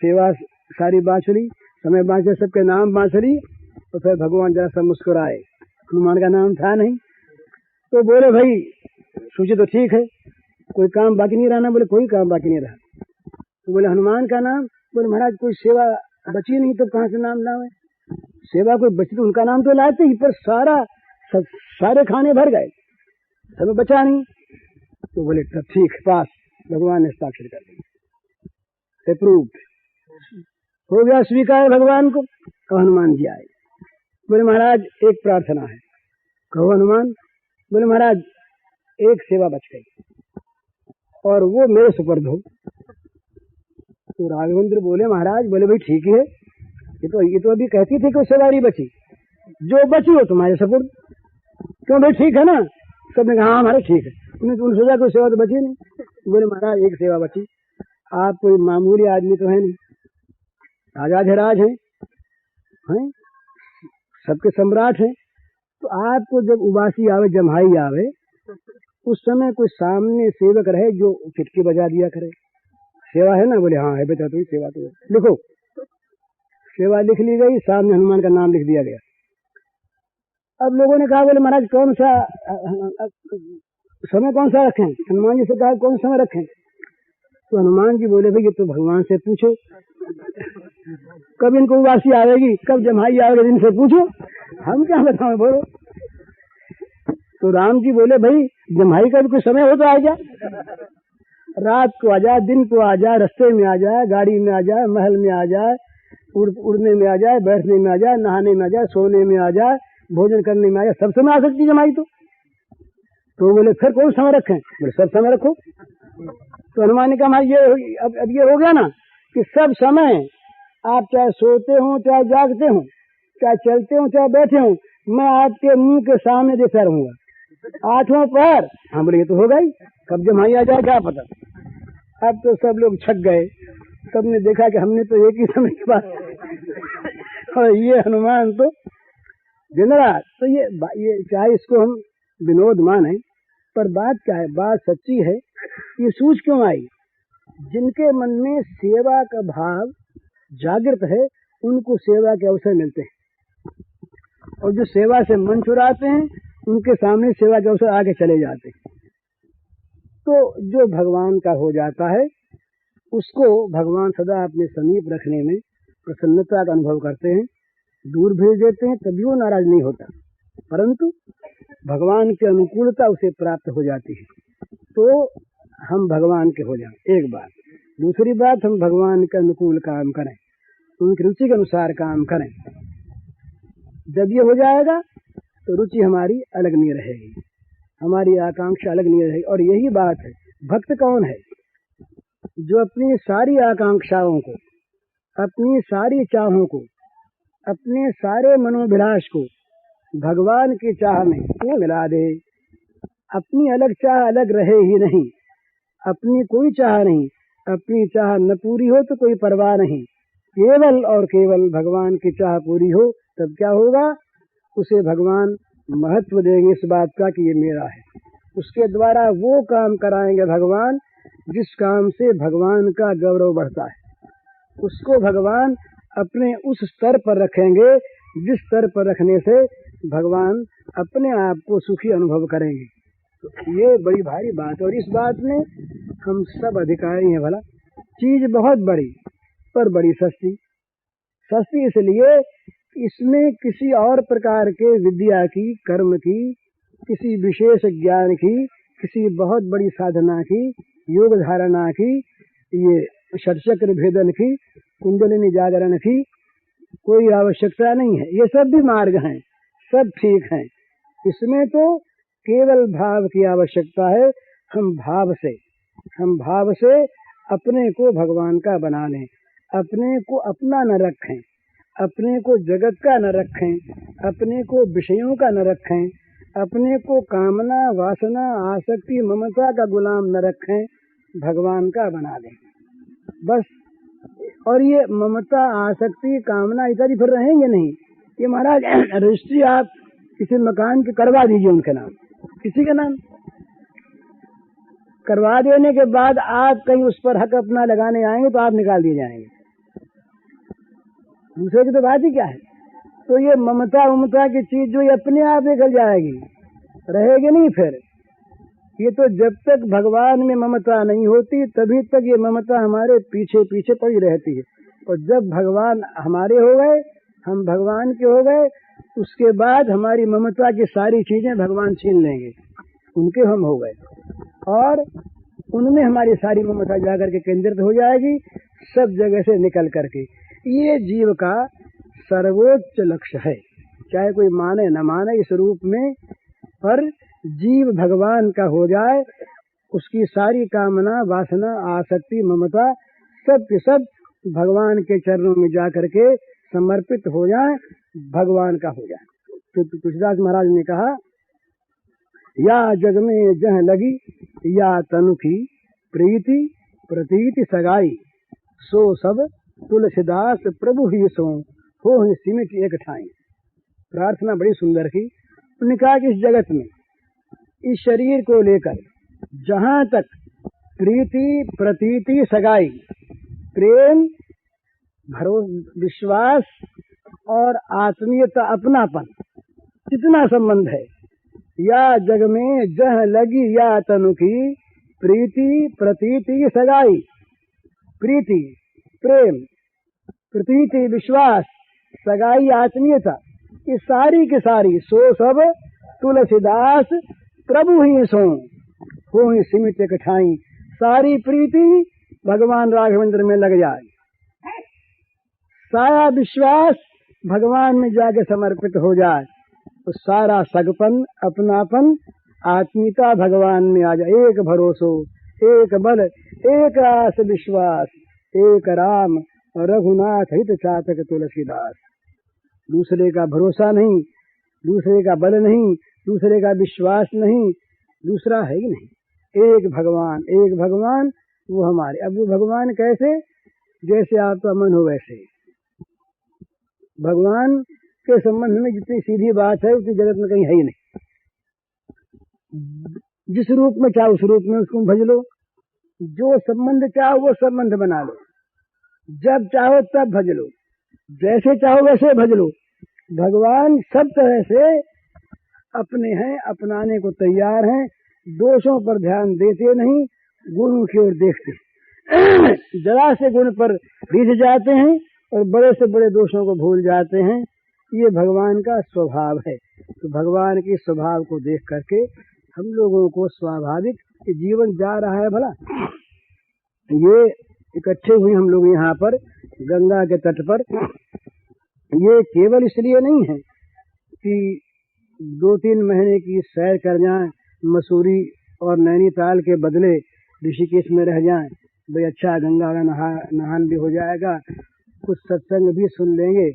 सेवा सारी बाँच ली, समय बाँचे, सबके नाम बाँच ली, तो फिर भगवान जरा सा मुस्कुराए। हनुमान का नाम था नहीं, तो बोले भाई सूची तो ठीक है, कोई काम बाकी नहीं रहना। बोले कोई काम बाकी नहीं रहा। तो बोले हनुमान का नाम, बोले महाराज कोई सेवा बची नहीं तो कहाँ से नाम लावे, सेवा कोई बची तो उनका नाम तो लाते ही, पर सारे खाने भर गए, सब बचा नहीं। तो बोले तब ठीक, पास। भगवान ने हस्ताक्षर कर दिया, अप्रूव्ड हो गया, स्वीकार भगवान को। और हनुमान जी आए, बोले महाराज एक प्रार्थना है। कहो हनुमान। बोले महाराज एक सेवा बच गई और वो मेरे सुपुर्द हो। तो राघवेंद्र बोले महाराज, बोले भाई ठीक है, ये तो अभी कहती थी कि सेवा नहीं बची, जो बची हो तुम्हारे सुपुर्द। क्यों भाई ठीक है ना? सबने कहा हाँ हमारे ठीक है। उन्होंने सोचा कोई सेवा तो बची नहीं। बोले महाराज एक सेवा बची, आप कोई मामूली आदमी तो है नहीं, राजाधिराज हैं, सबके सम्राट हैं, तो आपको जब उबासी आवे, जम्हाई आवे, उस समय कोई सामने सेवक रहे जो चिटकी बजा दिया करे। सेवा है ना? बोले हाँ है बेटा, तो सेवा तो लिखो। सेवा लिख ली गई, सामने हनुमान का नाम लिख दिया गया। अब लोगों ने कहा बोले महाराज कौन सा समय कौन सा रखें? हनुमान जी से कहा कौन सा समय रखें? तो हनुमान जी बोले भाई ये तो भगवान से पूछो, कब इनको उबासी आवेगी, कब जम्हाई आवेगी, इनसे पूछो, हम क्या बताएं, बोलो। तो राम जी बोले भाई जम्हाई का भी कोई समय हो तो आ जा, रात को आ जाए, दिन को आ जाए, रास्ते में आ जाए, गाड़ी में आ जाए, महल में आ जाए, उड़ने में आ जाए, बैठने में आ जाए, नहाने में आ जाए, सोने में आ जाए, भोजन करने में आ जाए, सब समय आ सकती जमाई। तो बोले फिर कौन समय रखें? बोले सब समय रखो। तो हनुमान ने कहा ये अब ये हो गया ना कि सब समय, आप चाहे सोते हो, चाहे जागते हो, चाहे चलते हो, चाहे बैठे हो, मैं आपके मुंह के सामने देखता रहूंगा, आठों पैर। हाँ बोले ये तो होगा ही, कब जमाई आ जाए क्या पता। अब तो सब लोग छक गए, सबने देखा कि हमने तो एक ही समय की बात और ये हनुमान तो दिन रात। तो ये चाहे इसको हम विनोद माने, पर बात क्या है, बात सच्ची है। ये सूझ क्यों आई? जिनके मन में सेवा का भाव जागृत है उनको सेवा के अवसर मिलते हैं, और जो सेवा से मन चुराते हैं उनके सामने सेवा के अवसर आगे चले जाते हैं। तो जो भगवान का हो जाता है उसको भगवान सदा अपने समीप रखने में प्रसन्नता का अनुभव करते हैं, दूर भेज देते हैं तभी वो नाराज नहीं होता, परंतु भगवान की अनुकूलता उसे प्राप्त हो जाती है। तो हम भगवान के हो जाएं, एक बात। दूसरी बात, हम भगवान के अनुकूल काम करें, उनकी रुचि के अनुसार काम करें। जब ये हो जाएगा तो रुचि हमारी अलग नहीं रहेगी, हमारी आकांक्षा अलग नहीं रहेगी। और यही बात है, भक्त कौन है? जो अपनी सारी आकांक्षाओं को, अपनी सारी चाहों को, अपने सारे मनोभिलाष को भगवान की चाह में क्यों मिला दे। अपनी अलग चाह अलग रहे ही नहीं, अपनी कोई चाह नहीं, अपनी चाह न पूरी हो तो कोई परवाह नहीं, केवल और केवल भगवान की चाह पूरी हो तब क्या होगा, उसे भगवान महत्व देंगे इस बात का कि ये मेरा है। उसके द्वारा वो काम कराएंगे भगवान जिस काम से भगवान का गौरव बढ़ता है, उसको भगवान अपने उस स्तर पर रखेंगे जिस स्तर पर रखने से भगवान अपने आप को सुखी अनुभव करेंगे। तो ये बड़ी भारी बात है, और इस बात में हम सब अधिकारी हैं। भला चीज बहुत बड़ी पर बड़ी सस्ती। सस्ती इसलिए इसमें किसी और प्रकार के विद्या की, कर्म की, किसी विशेष ज्ञान की, किसी बहुत बड़ी साधना की, योग धारणा की, ये षटचक्र भेदन की, कुंडलिनी जागरण की कोई आवश्यकता नहीं है। ये सब भी मार्ग हैं, सब ठीक हैं। इसमें तो केवल भाव की आवश्यकता है। हम भाव से अपने को भगवान का बना लें, अपने को अपना न रखें, अपने को जगत का न रखें, अपने को विषयों का न रखें, अपने को कामना, वासना, आसक्ति, ममता का गुलाम न रखें, भगवान का बना लें बस। और ये ममता, आसक्ति, कामना इत्यादि फिर रहेंगे नहीं। ये महाराज रजिस्ट्री आप किसी मकान की करवा दीजिए, उनके नाम, किसी के नाम करवा देने के बाद आप कहीं उस पर हक अपना लगाने आएंगे तो आप निकाल दिए जाएंगे। दूसरे की तो बात ही क्या है। तो ये ममता की चीज जो ये अपने आप निकल जाएगी, रहेगी नहीं फिर। ये तो जब तक भगवान में ममता नहीं होती तभी तक ये ममता हमारे पीछे पीछे पड़ी रहती है। और जब भगवान हमारे हो गए, हम भगवान के हो गए, उसके बाद हमारी ममता की सारी चीजें भगवान छीन लेंगे, उनके हम हो गए, और उनमें हमारी सारी ममता जाकर के केंद्रित हो जाएगी, सब जगह से निकल करके। ये जीव का सर्वोच्च लक्ष्य है, चाहे कोई माने न माने इस रूप में, पर जीव भगवान का हो जाए, उसकी सारी कामना, वासना, आसक्ति, ममता सब के सब भगवान के चरणों में जाकर के समर्पित हो जाए, भगवान का हो जाए। तो तुलसीदास महाराज ने कहा, या जग में जह लगी या तनु की प्रीति प्रतीति सगाई, सो सब तुलसीदास प्रभु ही सो हो सिमट एक ठाई। प्रार्थना बड़ी सुंदर की। उन्होंने कहा कि इस जगत में, इस शरीर को लेकर जहां तक प्रीति प्रतीति सगाई, प्रेम, भरोसा, विश्वास और आत्मीयता, अपनापन, जितना संबंध है, या जग में जह लगी या तनु की प्रीति प्रतीति सगाई, प्रीति प्रेम, प्रतीति विश्वास, सगाई आत्मीयता, ये सारी की सारी सो सब तुलसीदास प्रभु ही सो हो ही सिमित कठाई। सारी प्रीति भगवान राघवेंद्र में लग जाए, सारा विश्वास भगवान में जाके समर्पित हो जाए, तो सारा सगपन, अपनापन, आत्मीयता भगवान में आ जाए। एक भरोसो, एक बल, एक आस विश्वास, एक राम रघुनाथ हित चातक तुलसीदास। दूसरे का भरोसा नहीं, दूसरे का बल नहीं, दूसरे का विश्वास नहीं, दूसरा है ही नहीं। एक भगवान वो हमारे। अब वो भगवान कैसे? जैसे आपका मन हो वैसे। भगवान के संबंध में जितनी सीधी बात है उतनी जगत में कहीं है ही नहीं। जिस रूप में चाहो उस रूप में उसको भज लो, जो संबंध चाहो वो संबंध बना लो, जब चाहो तब भज लो, जैसे चाहो वैसे भज लो। भगवान सब तरह से अपने हैं, अपनाने को तैयार हैं, दोषों पर ध्यान देते नहीं, गुणों की ओर देखते। जरा से गुण पर रिझ जाते हैं और बड़े से बड़े दोषों को भूल जाते हैं। ये भगवान का स्वभाव है। तो भगवान के स्वभाव को देख करके हम लोगों को स्वाभाविक जीवन जा रहा है। भला ये इकट्ठे हुए हम लोग यहाँ पर गंगा के तट पर, ये केवल इसलिए नहीं है कि 2-3 महीने की सैर कर जाएं, मसूरी और नैनीताल के बदले ऋषिकेश में रह जाएं, भाई अच्छा गंगा का नहान भी हो जाएगा, कुछ सत्संग भी सुन लेंगे,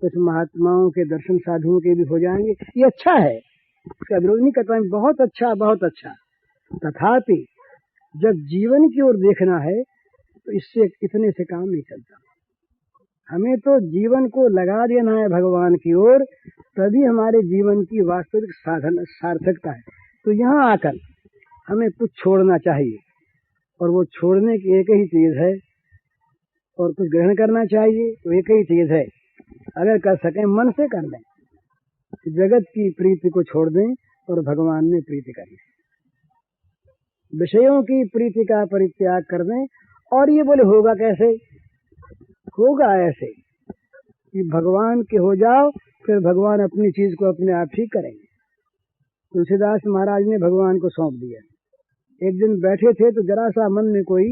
कुछ महात्माओं के दर्शन साधुओं के भी हो जाएंगे। ये अच्छा है, इसका विरोध नहीं करता है, बहुत अच्छा, बहुत अच्छा। तथापि जब जीवन की ओर देखना है तो इससे इतने से काम नहीं चलता। हमें तो जीवन को लगा देना है भगवान की ओर, तभी हमारे जीवन की वास्तविक सार्थकता है। तो यहाँ आकर हमें कुछ छोड़ना चाहिए, और वो छोड़ने की एक ही चीज है, और कुछ ग्रहण करना चाहिए तो एक ही चीज है। अगर कर सकें मन से कर लें, जगत की प्रीति को छोड़ दें, और भगवान में प्रीति करनी, विषयों की प्रीति का परित्याग कर दें। और ये बोले होगा कैसे? होगा ऐसे कि भगवान के हो जाओ, फिर भगवान अपनी चीज को अपने आप ठीक करेंगे। तुलसीदास महाराज ने भगवान को सौंप दिया। एक दिन बैठे थे तो जरा सा मन में कोई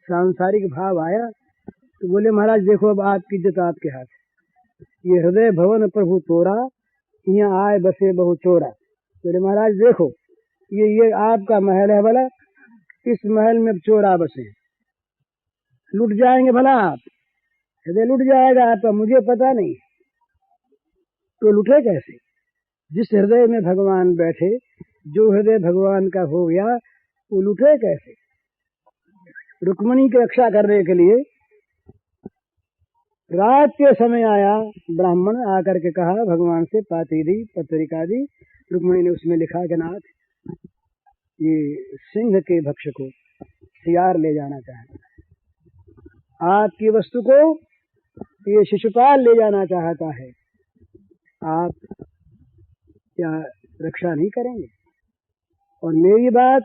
सांसारिक भाव आया, तो बोले महाराज देखो अब आपकी इज्जत आपके हाथ, ये हृदय भवन प्रभु तोरा, यहाँ आए बसे बहु चोरा। बोले महाराज देखो ये आपका महल है, भला इस महल में अब चोरा बसे, लुट जाएंगे भला आप, हृदय लुट जाएगा आपका, मुझे पता नहीं। तो लुटे कैसे? जिस हृदय में भगवान बैठे, जो हृदय भगवान का हो गया, वो लुटे कैसे? रुक्मिणी की रक्षा करने के लिए रात के समय आया ब्राह्मण, आकर के कहा भगवान से पाती दी, पत्रिका दी। रुक्मिणी ने उसमें लिखा कि नाथ ये सिंह के भक्ष को सियार ले जाना चाहता है, आपकी वस्तु को ये शिशुपाल ले जाना चाहता है, आप क्या रक्षा नहीं करेंगे? और मेरी बात,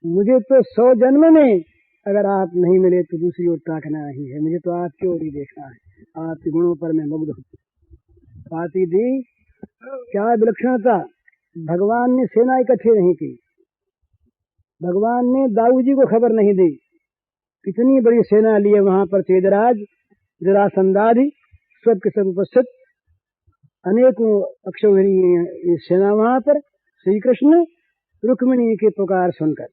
मुझे तो 100 जन्म में अगर आप नहीं मिले तो दूसरी ओर ताकना ही है, मुझे तो आपकी ओर ही देखना है, आपके गुणों पर मैं मुग्ध हूँ। पाती दी, क्या विलक्षणता! भगवान ने सेना इकट्ठी नहीं की, भगवान ने दाऊ जी को खबर नहीं दी, कितनी बड़ी सेना लिए वहां पर चेदराज, जरासंधादि सब के सब उपस्थित, अनेकों अक्षौहिणी सेना वहां पर। श्री कृष्ण रुक्मिणी की पुकार सुनकर,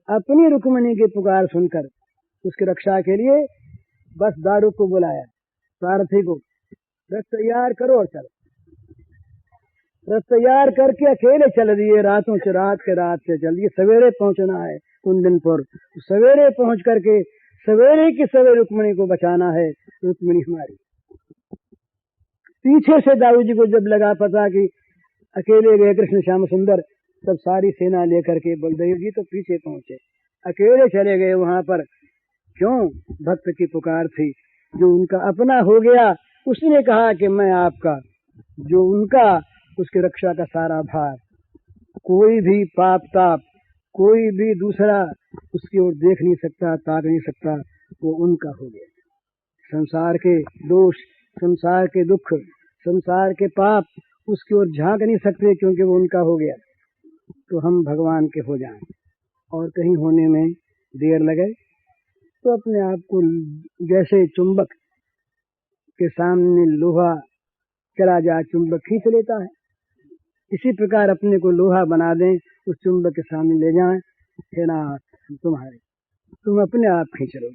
अपनी रुक्मिणी की पुकार सुनकर उसकी रक्षा के लिए बस दारुक को बुलाया, सारथी को, रथ तैयार करो और चलो। रथ तैयार करके अकेले चल दिए, रात से चल दिए। सवेरे पहुंचना है कुंदनपुर, सवेरे पहुंच करके सवेरे की सवेरे रुक्मिणी को बचाना है। रुक्मिणी हमारी पीछे से दाऊ जी को जब लगा पता कि अकेले गए कृष्ण श्याम सुंदर, तब सारी सेना लेकर के बलदेव जी तो पीछे पहुंचे, अकेले चले गए वहां पर। क्यों? भक्त की पुकार थी, जो उनका अपना हो गया उसने कहा कि मैं आपका, जो उनका उसकी रक्षा का सारा भार, कोई भी पाप ताप, कोई भी दूसरा उसकी ओर देख नहीं सकता, ताक नहीं सकता, वो उनका हो गया। संसार के दोष, संसार के दुख, संसार के पाप उसकी ओर झांक नहीं सकते, क्योंकि वो उनका हो गया। तो हम भगवान के हो जाएं और कहीं होने में देर लगे तो अपने आप को जैसे चुंबक के सामने लोहा चला जाए, चुंबक खींच लेता है, इसी प्रकार अपने को लोहा बना दें, उस चुंबक के सामने ले जाएं। हे नाथ तुम्हारे, तुम अपने आप खींच लो,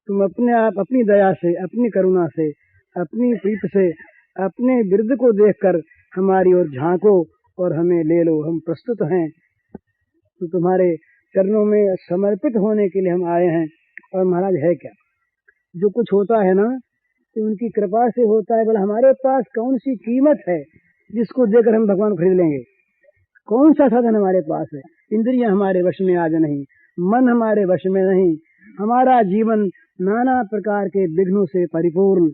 तुम अपने आप अपनी दया से, अपनी करुणा से, अपनी प्रीति से, अपने बिरद को देखकर हमारी ओर झांको और हमें ले लो, हम प्रस्तुत हैं। तो तुम्हारे चरणों में समर्पित होने के लिए हम आए हैं। और महाराज है क्या, जो कुछ होता है ना तो उनकी कृपा से होता है। बोला हमारे पास कौन सी कीमत है जिसको देकर हम भगवान को खरीद लेंगे? कौन सा साधन हमारे पास है? इंद्रियां हमारे वश में आज नहीं, मन हमारे वश में नहीं, हमारा जीवन नाना प्रकार के विघ्नों से परिपूर्ण,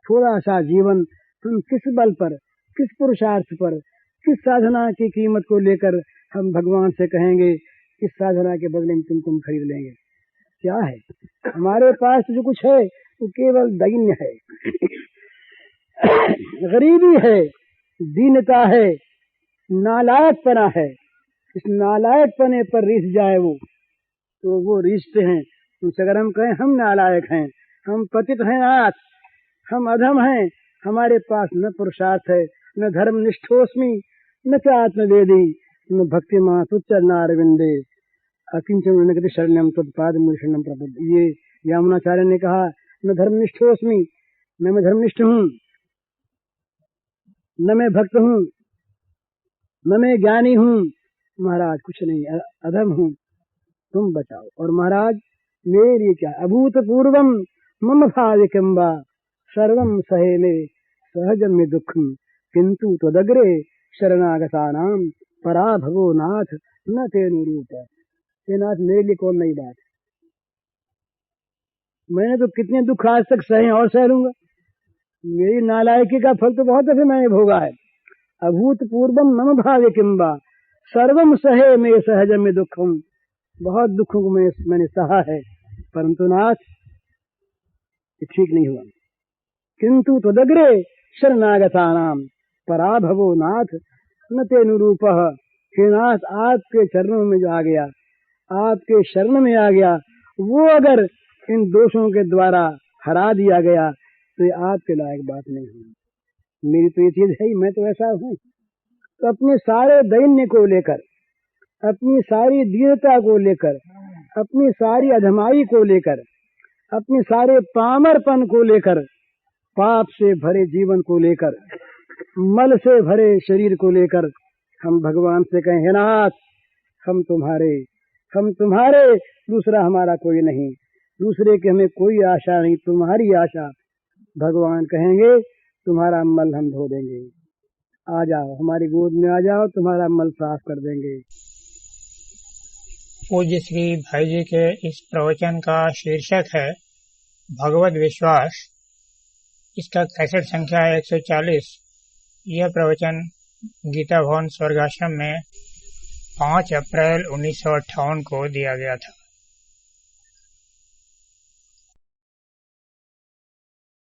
थोड़ा सा जीवन। हम किस बल पर, किस पुरुषार्थ पर, किस साधना की कीमत को लेकर हम भगवान से कहेंगे इस साधना के बदले में तुम खरीद लेंगे? क्या है हमारे पास? जो कुछ है वो केवल दैन्य है, गरीबी है, दीनता है, नालायकपना है। इस नालायकपने पर रीस जाए तो वो रीसते हैं। उनसे अगर हम कहें हम नालायक हैं, हम पतित हैं, आज हम अधम हैं, हमारे पास न पुरुषार्थ है, न धर्मनिष्ठोस्मि, न च आत्मवेदी, न भक्ति मां तुच्चरणारविंदे अकिंचन शरणम तत्पाद शरणम प्रपद। ये यामुनाचार्य ने कहा, न धर्मनिष्ठोस्मि, न मैं धर्मनिष्ठ हूँ, न मैं भक्त हूँ, न मैं ज्ञानी हूँ, महाराज कुछ नहीं, अधम हूँ, तुम बचाओ। और महाराज मेरी क्या, अभूतपूर्वम मम भाविकम्बा सर्वम सहेले सहजम में दुखम किंतु तदग्रे शरणागतानाम पराभवो नाथ न तेनु रूप। नाथ मेरे लिए कौन नई बात? मैंने तो कितने दुख आज तक सहे और सह लूंगा। मेरी नालायकी का फल तो बहुत दफे मैंने भोगा है। अभूतपूर्वम मम भाविकम्बा सर्वम सहे में सहज में दुखम, बहुत दुखों को मैंने सहा है, परंतु नाथ ये ठीक नहीं हुआ। किंतु तदग्रे शरणागतानाम पराभवो नाथ न तेनुरूपः। हे नाथ, आपके चरणों में जो आ गया, आपके शरण में आ गया, वो अगर इन दोषों के द्वारा हरा दिया गया तो ये आपके लायक बात नहीं हुई। मेरी तो ये चीज है ही, मैं तो ऐसा हूँ। तो अपने सारे दैन्य को लेकर, अपनी सारी दीनता को लेकर, अपनी सारी अधमाई को लेकर, अपने सारे पामरपन को लेकर, पाप से भरे जीवन को लेकर, मल से भरे शरीर को लेकर हम भगवान से कहें, हे नाथ, हम तुम्हारे, दूसरा हमारा कोई नहीं, दूसरे की हमें कोई आशा नहीं, तुम्हारी आशा। भगवान कहेंगे तुम्हारा मल हम धो देंगे, आ जाओ हमारी गोद में आ जाओ, तुम्हारा मल साफ कर देंगे। पूज्य श्री भाई जी के इस प्रवचन का शीर्षक है भगवद विश्वास। इसका कैसेट संख्या है 140। यह प्रवचन गीता भवन स्वर्गाश्रम में 5 अप्रैल 1958 को दिया गया था।